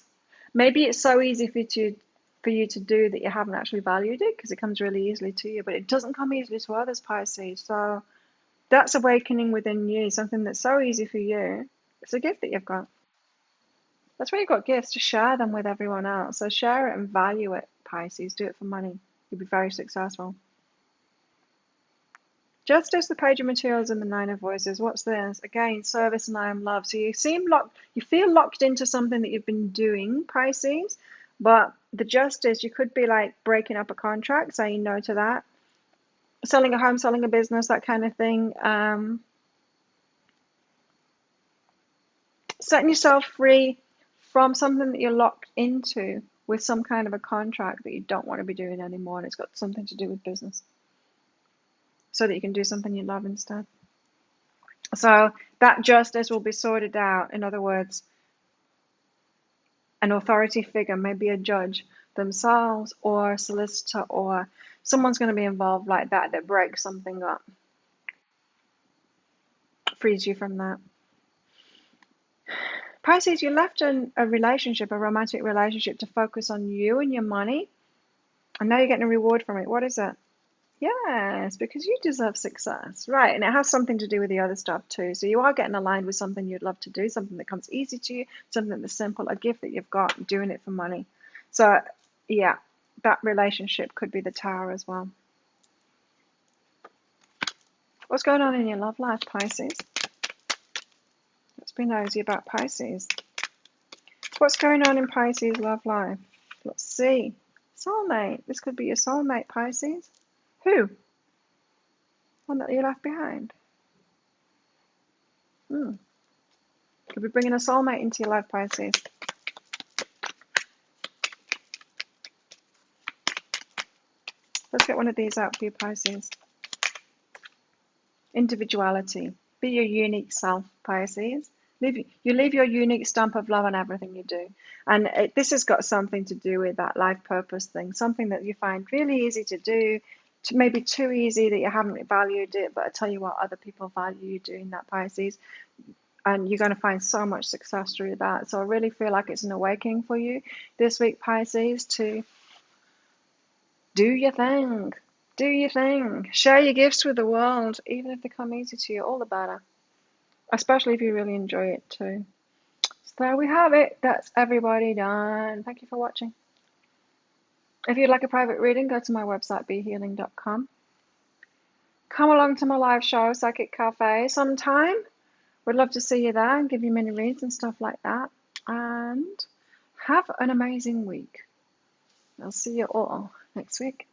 Maybe it's so easy for you to do that you haven't actually valued it because it comes really easily to you, but it doesn't come easily to others, Pisces. So that's awakening within you, something that's so easy for you. It's a gift that you've got. That's why you've got gifts, to share them with everyone else. So share it and value it, Pisces. Do it for money. You'll be very successful. Justice, the Page of Materials, and the Nine of Voices. What's this? Again, service and I am love. So you feel locked into something that you've been doing, Pisces. But the Justice, you could be like breaking up a contract, saying no to that. Selling a home, selling a business, that kind of thing. Setting yourself free from something that you're locked into with some kind of a contract that you don't want to be doing anymore, and it's got something to do with business, so that you can do something you love instead. So that justice will be sorted out. In other words, an authority figure, maybe a judge themselves or a solicitor, or someone's going to be involved like that breaks something up, frees you from that. Pisces, you left a relationship, a romantic relationship, to focus on you and your money, and now you're getting a reward from it. What is it? Yes, because you deserve success, right? And it has something to do with the other stuff too. So you are getting aligned with something you'd love to do, something that comes easy to you, something that's simple, a gift that you've got, doing it for money. So yeah, that relationship could be the Tower as well. What's going on in your love life, Pisces? Let's be nosy about Pisces. What's going on in Pisces' love life? Let's see. Soulmate. This could be your soulmate, Pisces. Who? One that you left behind. Could be bringing a soulmate into your life, Pisces. Let's get one of these out for you, Pisces. Individuality. Be your unique self, Pisces. You leave your unique stamp of love on everything you do. And this has got something to do with that life purpose thing. Something that you find really easy to do, maybe too easy that you haven't valued it. But I tell you what, other people value you doing that, Pisces. And you're going to find so much success through that. So I really feel like it's an awakening for you this week, Pisces, to do your thing. Do your thing. Share your gifts with the world. Even if they come easy to you, all the better. Especially if you really enjoy it too. So there we have it. That's everybody done. Thank you for watching. If you'd like a private reading, go to my website, behealing.com. Come along to my live show, Psychic Cafe, sometime. Would love to see you there and give you mini reads and stuff like that. And have an amazing week. I'll see you all next week.